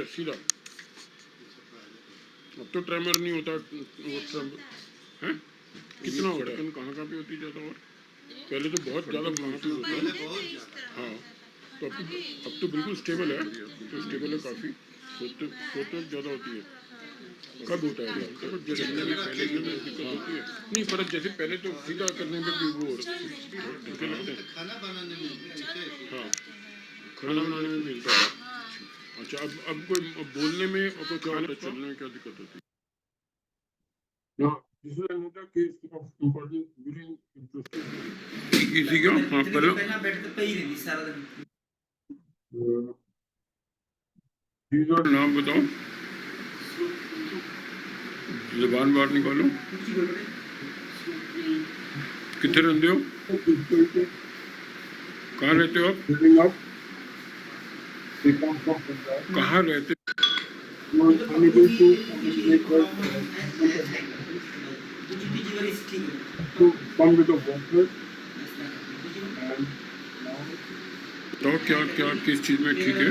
सीधा। अब तो ट्रेमर नहीं होता वो ट्रेमर है? कितना होता है? कहाँ पे होती ज़्यादा? और पहले तो बहुत ज़्यादा वहाँ पे होता है। हाँ, तो अब तो बिल्कुल स्टेबल है, तो स्टेबल है काफ़ी। सोते ज़्यादा होती है। कब होता है? देखो जैसे पहले में दिक्कत होती है नहीं, पर जैसे पहले तो सीधा करने में भी वो लगते हैं। खाना बनाने में हाँ, खाना बनाने में मिलता है। अच्छा, अब कोई बोलने में और कोई खाने चलने में क्या दिक्कत होती है? हाँ, this is another case of important during किसी का हाँ पहला बेड पे ही रहती सारा दिन। नाम बताओ, जुबान बाहर निकालो। कितने रहते हो? कहाँ रहते हो आप? कहाँ रहते तो क्या किस चीज़ में ठीक है?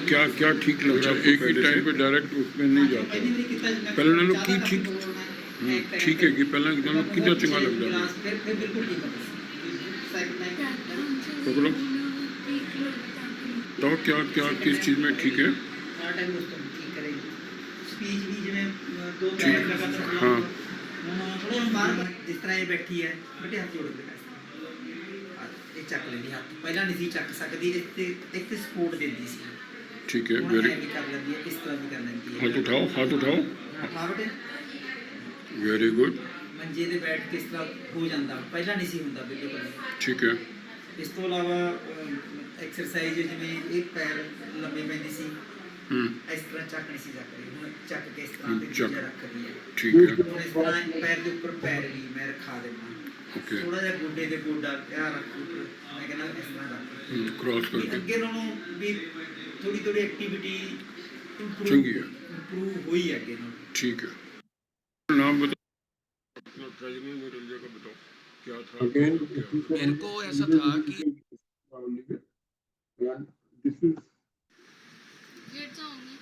क्या ठीक लग रहा है? एक ही टाइम पे डायरेक्ट उसमें नहीं जाता। पहले लोग की ठीक है कि पहले लोग कितना चंगा लग जाता है। पकड़ो तो क्या किस चीज़ में ठीक है? हाँ, जिस तरह ये बैठी है बेटे हाथ जोड़ देगा ਇਹ ਚੱਕ ਲੈਂਦੀ ਹੱਥ ਪਹਿਲਾਂ ਨਹੀਂ ਸੀ ਚੱਕ ਸਕਦੀ ਇੱਕ ਸਪੋਰਟ ਦਿੰਦੀ ਸੀ ठीक है। ਹੁਣ वेरी ਇਹ ਵੀ ਕਰ ਲੈਂਦੀ ਹੈ ਇਸ ਤਰ੍ਹਾਂ ਵੀ ਕਰ ਲੈਂਦੀ ਹੈ हाथ उठाओ ਹਾਂ ਬੇਟੇ वेरी गुड। ਮੰਜੇ ਤੇ ਬੈਠ ਕੇ ਇਸ ਤਰ੍ਹਾਂ ਹੋ ਜਾਂਦਾ ਪਹਿਲਾਂ ਨਹੀਂ ਸੀ ਹੁੰਦਾ ਬਿਲਕੁਲ। ठीक है। ਇਸ ਤੋਂ ਇਲਾਵਾ ਐਕਸਰਸਾਈਜ਼ ਜਿਵੇਂ ਇੱਕ ਪੈਰ ਲੰਮੇ ਪੈਂਦੀ ਸੀ ਇਸ ਤਰ੍ਹਾਂ ਚੱਕ ਨਹੀਂ ਸੀ ਸਕਦੀ ਹੁਣ ਚੱਕ ਕੇ ਇਸ ਤਰ੍ਹਾਂ ਤੇ ਚੱਕ। ਦੂਜਾ ਰੱਖਦੀ ਹੈ ठीक है। ਹੁਣ ਇਸ ਤਰ੍ਹਾਂ ਪੈਰ ਦੇ ਉੱਪਰ ਪੈਰ ਵੀ ਮੈਂ ਰਖਾ ਦਿੰਦਾ ओके। ਥੋੜਾ ਜਿਹਾ ਗੋਡੇ ਤੇ ਗੋਡਾ ਪਿਆ ਰੱਖੋ ਮੈਂ ਕਹਿੰਦਾ ਇਸ ਤਰ੍ਹਾਂ ਰੱਖ क्रॉस करके ਅੱਗੇ ਨਾਲੋਂ ਵੀ ਥੋੜੀ ਐਕਟੀਵਿਟੀ चंगी है। ਇੰਪਰੂਵ ਹੋਈ ਹੈ ਅੱਗੇ ਨਾਲੋਂ। ठीक है। नाम बताओ, अपना ट्रेजरी में रंजा का बताओ क्या था? मेरे को ऐसा था कि गिर गिर जाऊंगी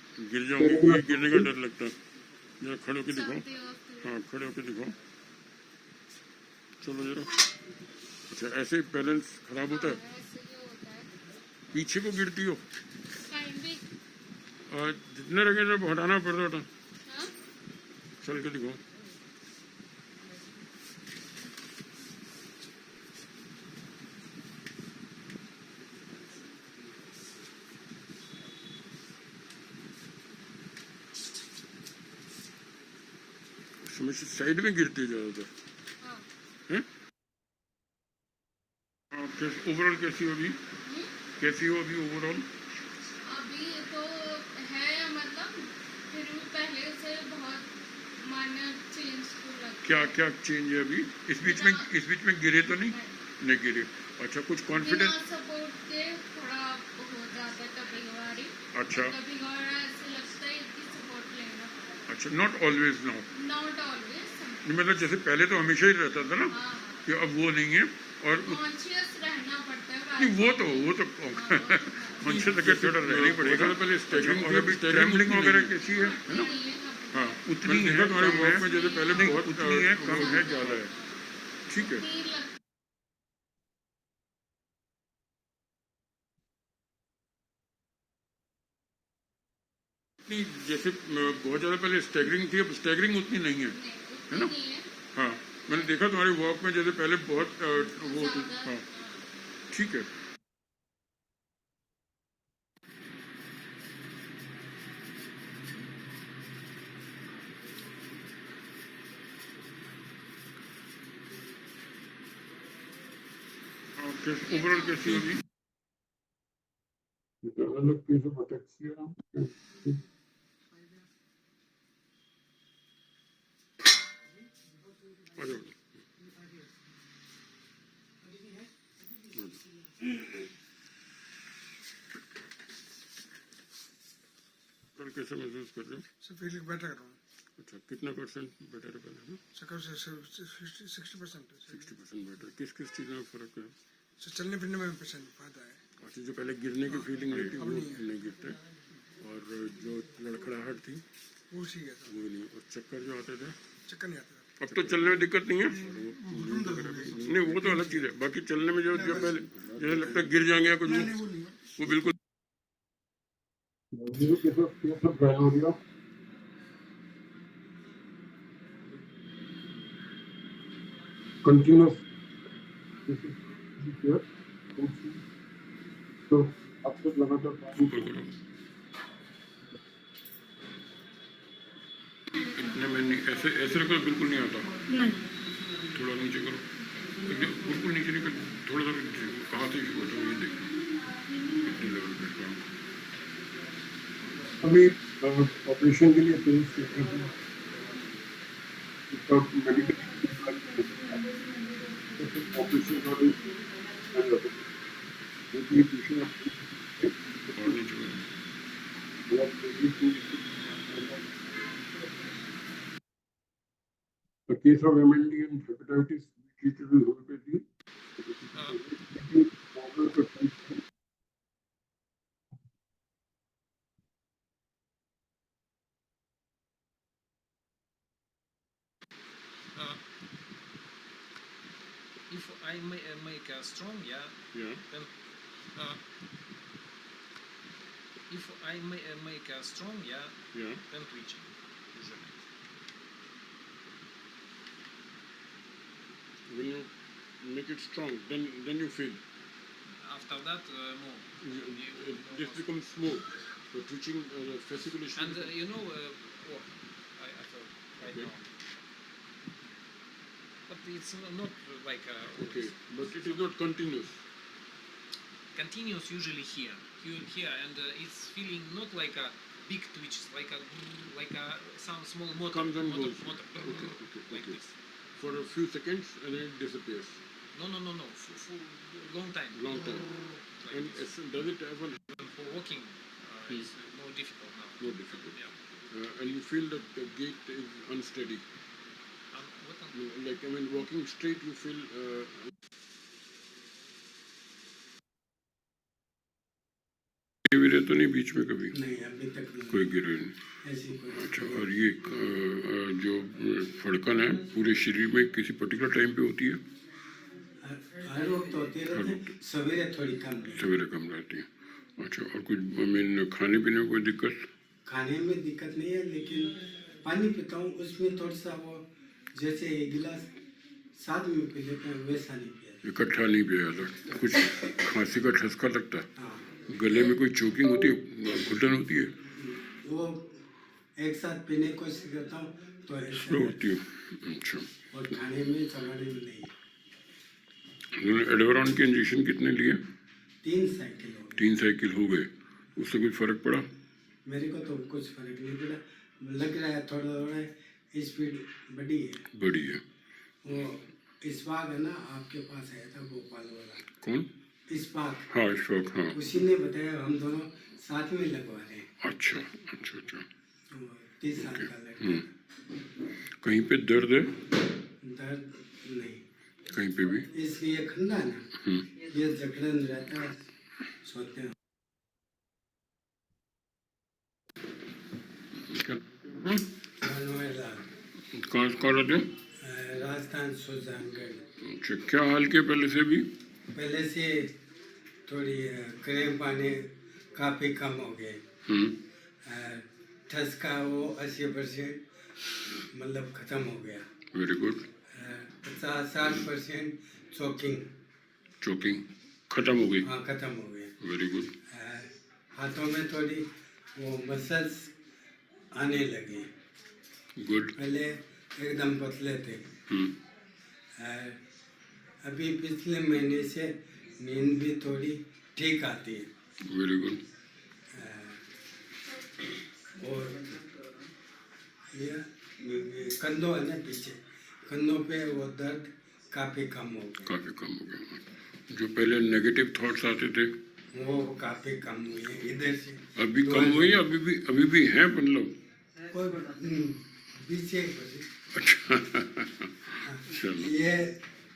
जाओगे? ये गिरने का डर लगता है। जरा खड़े होके दिखाओ। चलते वक्त हाँ, खड़े होके दिखाओ। चलो जरा। अच्छा, ऐसे बैलेंस खराब होता है? ऐसे ही होता है पीछे को गिरती हो? टाइम भी और जितने लगे जब हटाना पड़ता था। हाँ चल के दिखाओ। हमेशा साइड में गिरती है ज्यादातर। हाँ ओवरऑल कैसी हो अभी? कैसी हो अभी ओवरऑल? अभी तो है मतलब फिर भी पहले से बहुत माइनर चेंज तो लगता क्या चेंज है अभी? इस बीच में गिरे तो नहीं गिरे। अच्छा, कुछ बिना कॉन्फिडेंस? सपोर्ट के थोड़ा हो जाता है कभी कभारी अच्छा कभी कभार ऐसे लगता है कि सपोर्ट लेना अच्छा, not always now. Not always मतलब जैसे पहले तो हमेशा ही रहता था ना, हाँ कि अब वो नहीं है। और कॉन्शियस रहना पड़ता है नहीं, वो तो कॉन्शियस लगे थोड़ा रहना ही पड़ेगा। पहले स्ट्रेमिंग वगैरह कैसी है ना? हाँ, उतनी है तुम्हारे वर्क में, जैसे पहले बहुत उतनी है, कम है, ज़्यादा है। ठीक है। नहीं, जैसे बहुत ज़्यादा पहले स्टैगरिंग थी, अब स्टैगरिंग उतनी नहीं है, है ना? हाँ, मैंने देखा तुम्हारे वॉक में जैसे पहले बहुत वो थी। हाँ, ठीक है। ओवरऑल कैसी होगी? अलग कैसे बताइए आप? कल कैसे महसूस कर रहे हो? सर फीलिंग बेटर कर रहा हूँ। अच्छा, कितना परसेंट बेटर है पहले? सर 60% है। 60% बेटर। किस चीज़ में फर्क है? सर चलने फिरने में परसेंट फायदा है। अच्छा, जो पहले गिरने की फीलिंग रहती वो अब नहीं गिरते, और जो लड़खड़ाहट थी वो ठीक है सर। वो नहीं, और चक्कर जो आते थे चक्कर नहीं आता। अब तो चलने में दिक्कत नहीं है। नहीं, वो तो अलग चीज़ है। बाकी चलने में जो पहले जैसे लगता है गिर जाएंगे या कुछ, वो बिल्कुल Zero case of gonorrhea. Continuous. This is here. तो आपको लगातार पानी ऊपर करो इतने में नहीं ऐसे ऐसे रखो बिल्कुल नहीं आता थोड़ा नीचे करो बिल्कुल नीचे नहीं कर थोड़ा सा नीचे कहाँ से शुरू होता है ये देखो कितने लेवल पे काम अभी ऑपरेशन के लिए पेश करते हैं इसका मेडिकल ऑपरेशन का भी पेशेंट और नीचे करो The case of MND and hepatitis we treated with homeopathy. If I make a strong, yeah, Yeah. then if I make a strong, yeah, Yeah. then twitching. Usually. When you make it strong, then you feel After that, more. this becomes smooth. The twitching, the fasciculation. And you know, oh, I thought right Okay. now. But it's not like Okay, but it is not continuous. continuous usually here, and it's feeling not like a big twitch, like a some small motor, Comes and motor, goes. motor, Okay, like okay. this. For a few seconds and then it disappears. No, for long time. Long time. Like And this. does it happen For walking, it's more difficult now. more difficult? Yeah. And you feel that the gait is unsteady. What Like I mean, walking straight, you feel. गिरे तो नहीं बीच में कभी नहीं अभी तक नहीं कोई गिरे नहीं ऐसी कोई अच्छा और ये जो फड़कन है पूरे शरीर में किसी पर्टिकुलर टाइम पे होती है हर वक्त होती रहती है सवेरे थोड़ी कम रहती है। सवेरे कम रहती है अच्छा और कुछ आई मीन खाने पीने में कोई दिक्कत खाने में दिक्कत नहीं है लेकिन पानी पीता हूँ उसमें थोड़ा सा वो जैसे एक गिलास साथ में पी लेते हैं वैसा नहीं पिया इकट्ठा नहीं पिया जाता कुछ खांसी का ठसका लगता है हाँ गले में कोई चोकिंग होती है घुटन होती है वो एक साथ पीने की कोशिश करता हूँ तो ऐसा स्लो होती है अच्छा और खाने में चबाने में नहीं एडवरॉन के इंजेक्शन कितने लिए 3 साइकिल हो गए 3 साइकिल हो गए उससे कुछ फर्क पड़ा मेरे को तो कुछ फर्क नहीं पड़ा लग रहा है थोड़ा थोड़ा स्पीड बढ़ी है बड़ी है वो इस्पाक है ना आपके पास आया था भोपाल वाला कौन इस्पाक हाँ इशफाक हाँ उसी ने बताया हम दोनों साथ में लगवा रहे हैं अच्छा अच्छा अच्छा 30 साल का लड़का कहीं पे दर्द है दर्द नहीं कहीं पे भी इसलिए खंडा है ना ये जकड़न रहता है सोते हैं कहाँ रहते हैं राजस्थान सुजानगढ़ अच्छा क्या हाल के पहले से भी पहले से थोड़ी क्रेम पाने काफ़ी कम हो गए ठसका वो 80% मतलब ख़त्म हो गया वेरी गुड 50-60% चोकिंग खत्म हो गई हाँ ख़त्म हो गया वेरी गुड हाथों में थोड़ी वो मसल्स आने लगे गुड पहले एकदम पतले थे अभी पिछले महीने से नींद भी थोड़ी ठीक आती है वेरी गुड और ये कंधों है ना पीछे कंधों पे वो दर्द काफ़ी कम हो गया काफ़ी कम हो गया जो पहले नेगेटिव थॉट्स आते थे वो काफ़ी कम हुए हैं इधर से अभी कम हुए या अभी भी हैं मतलब कोई पीछे अच्छा चलो ये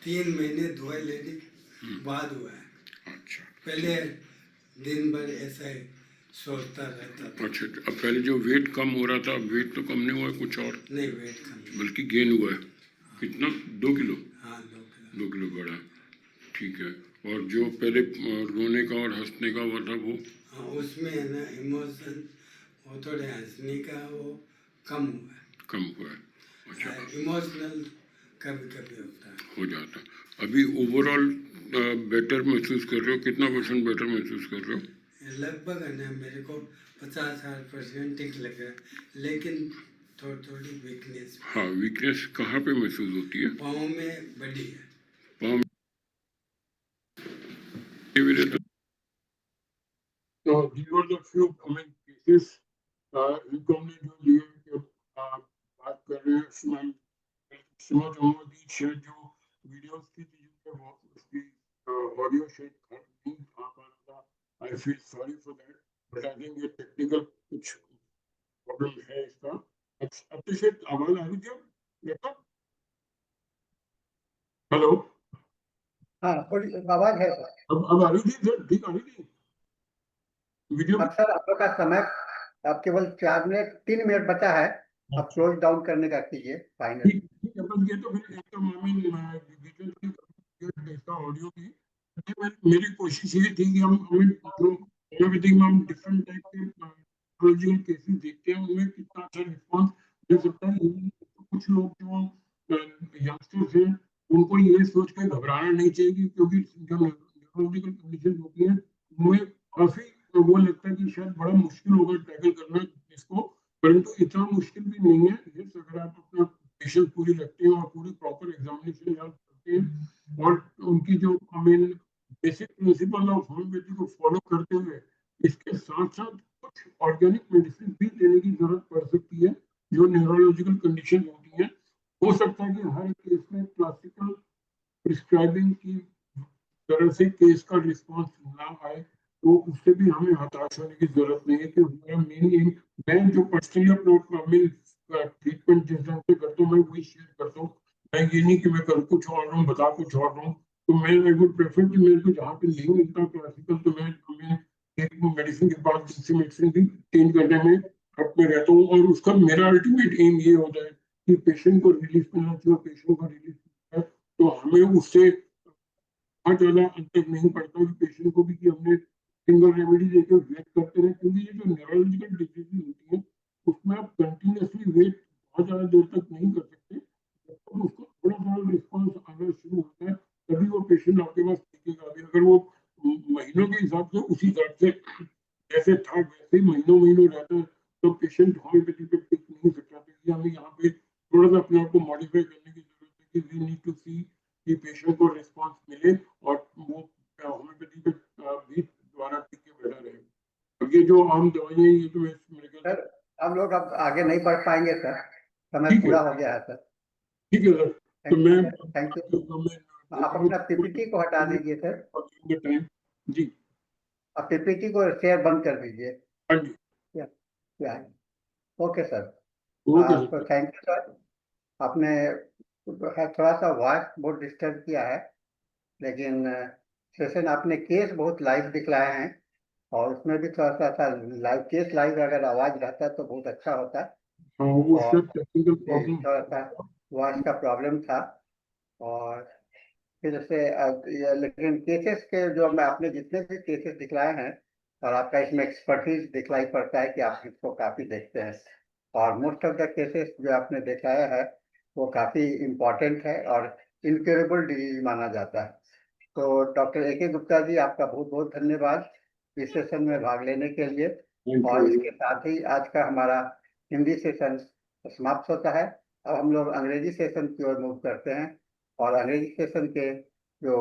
3 महीने दवाई लेने के बाद हुआ है अच्छा पहले दिन भर ऐसा ही सोचता रहता था अच्छा अब पहले जो वेट कम हो रहा था अब वेट तो कम नहीं हुआ है कुछ और नहीं वेट कम बल्कि गेन हुआ है कितना 2 किलो हाँ 2 किलो 2 किलो बढ़ा ठीक है। और जो पहले रोने का और हंसने का हुआ था वो हाँ, उसमें है ना इमोशन, वो थोड़े हंसने का वो कम हुआ है। कम हुआ है। अच्छा, इमोशनल कभी कभी होता है। हो जाता है। अभी ओवरऑल बेटर महसूस कर रहे हो? कितना % बेटर महसूस कर रहे हो? लगभग है ना मेरे को 50-60% ठीक लग रहा है, लेकिन थोड़ी वीकनेस। हाँ, वीकनेस कहाँ पे महसूस होती है? पाँव में बड़ी है। पाँव में। So these were the few common cases. इनको हमने जो लिए कि बात कर रहे हैं उसमें समझ होगी शायद जो वीडियोस की थी जिनमें वो उसकी ऑडियो शायद नहीं आ पा रहा था. I feel sorry for that, but I think ये टेक्निकल कुछ प्रॉब्लम है इसका. अभिषेक आवाज आ रही थी अब? हेलो, हाँ थोड़ी आवाज है सर। अब आ रही थी सर? ठीक आ रही थी वीडियो? अब सर आप लोग का समय अब केवल 4 मिनट 3 मिनट बचा है, अब क्लोज डाउन करने का कीजिए फाइनल। ठीक है, बस ये तो फिर एक तो इसका ऑडियो की मेरी कोशिश ये थी कि हम जो होम्योपैथिक में हम डिफरेंट टाइप के पैथोलॉजिकल केसेस देखते हैं उनमें कितना अच्छा रिस्पांस मिल सकता है. कुछ लोग जो यंगस्टर्स हैं उनको ये सोच के घबराना नहीं चाहिए क्योंकि जो न्यूरोलॉजिकल कंडीशन होती है उनमें काफी वो लगता है कि शायद बड़ा मुश्किल होगा टैकल करना इसको, परंतु इतना मुश्किल भी नहीं है. अगर आप अपना पेशेंट पूरी रखते हैं और पूरी प्रॉपर एग्जामिनेशन करते हैं और उनकी जो बेसिक प्रिंसिपल ऑफ होम्योपैथी को फॉलो करते हुए इसके साथ साथ कुछ ऑर्गेनिक मेडिसिन भी देने की जरूरत पड़ सकती है जो न्यूरोलॉजिकल कंडीशन होती है. हो सकता है कि हर केस में क्लासिकल प्रिस्क्राइबिंग की तरह से केस का रिस्पांस ना आए तो उससे भी हमें हताश होने की जरूरत नहीं है. क्योंकि मेन एम मैं जो पर्सनली अपना ट्रीटमेंट जिस ढंग से करता हूँ मैं वही शेयर करता हूँ. मैं ये नहीं कि मैं कर कुछ और रहा हूँ बता कुछ और रहा हूँ. तो मैं आई वुड प्रेफर कि मेरे को जहाँ पे नहीं मिलता क्लासिकल तो मैं एक मेडिसिन के बाद दूसरी मेडिसिन भी चेंज करने में हट में रहता हूँ. और उसका मेरा अल्टीमेट एम ये होता है कि पेशेंट को रिलीफ मिलना चाहिए. पेशेंट को रिलीफ मिलता है तो हमें उससे बहुत ज्यादा अंतर नहीं पड़ता कि पेशेंट को भी कि हमने सिंगल रेमेडी देकर वेट करते रहे. क्योंकि ये जो न्यूरोलॉजिकल डिजीज होती है उसमें आप कंटिन्यूसली वेट बहुत ज्यादा देर तक नहीं कर सकते. जब तक उसको थोड़ा थोड़ा रिस्पॉन्स आना शुरू होता है तभी वो पेशेंट आपके पास टिकेगा. अभी अगर वो महीनों के हिसाब से उसी हिसाब से जैसे था वैसे ही महीनों महीनों रहता है तो पेशेंट होम्योपैथी पे टिक नहीं सकता. तो ये हमें यहाँ पे थोड़ा सा अपने आप को मॉडिफाई करने की जरूरत है कि वी नीड टू सी कि पेशेंट को रिस्पांस मिले और वो होम्योपैथी पे भी द्वारा टिक के बैठा रहे. अब ये जो आम दवाइयाँ ये तो मेरे ख्याल सर हम लोग अब आगे नहीं बढ़ पाएंगे सर, समय ठीक है. पूरा हो गया है सर। ठीक है सर. तो मैं थैंक यू। आप अपना पीपीटी को हटा दीजिए सर, टाइम जी. आप पीपीटी को शेयर बंद कर दीजिए. हाँ जी. Okay sir. ओके आपको थैंक यू सर. आपने थोड़ा सा वॉइस बहुत डिस्टर्ब किया है, लेकिन सेशन आपने केस बहुत लाइव दिखलाए हैं और उसमें भी थोड़ा सा लाइव केस लाइव अगर आवाज रहता तो बहुत अच्छा होता. हाँ वो और सब टेक्निकल प्रॉब्लम थोड़ा सा वॉइस का प्रॉब्लम था. और फिर से लेकिन केसेस के जो मैं आपने जितने भी केसेस दिखलाए हैं और आपका इसमें एक्सपर्टीज दिखलाई पड़ता है कि आप इसको काफी देखते हैं. और मोस्ट ऑफ द केसेस जो आपने दिखाया है वो काफी इम्पोर्टेंट है और इनक्योरेबल डिजीज माना जाता है. तो डॉक्टर ए.के. गुप्ता जी आपका बहुत बहुत धन्यवाद इस सेशन में भाग लेने के लिए. और इसके साथ ही आज का हमारा हिंदी सेशन समाप्त होता है. अब हम लोग अंग्रेजी सेशन की ओर मूव करते हैं और अंग्रेजी सेशन के जो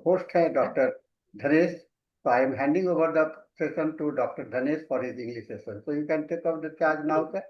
होस्ट है doctor Dhanesh. So I am handing over the session to Dr. Dhanesh for his English session. So you can take up the charge now, sir.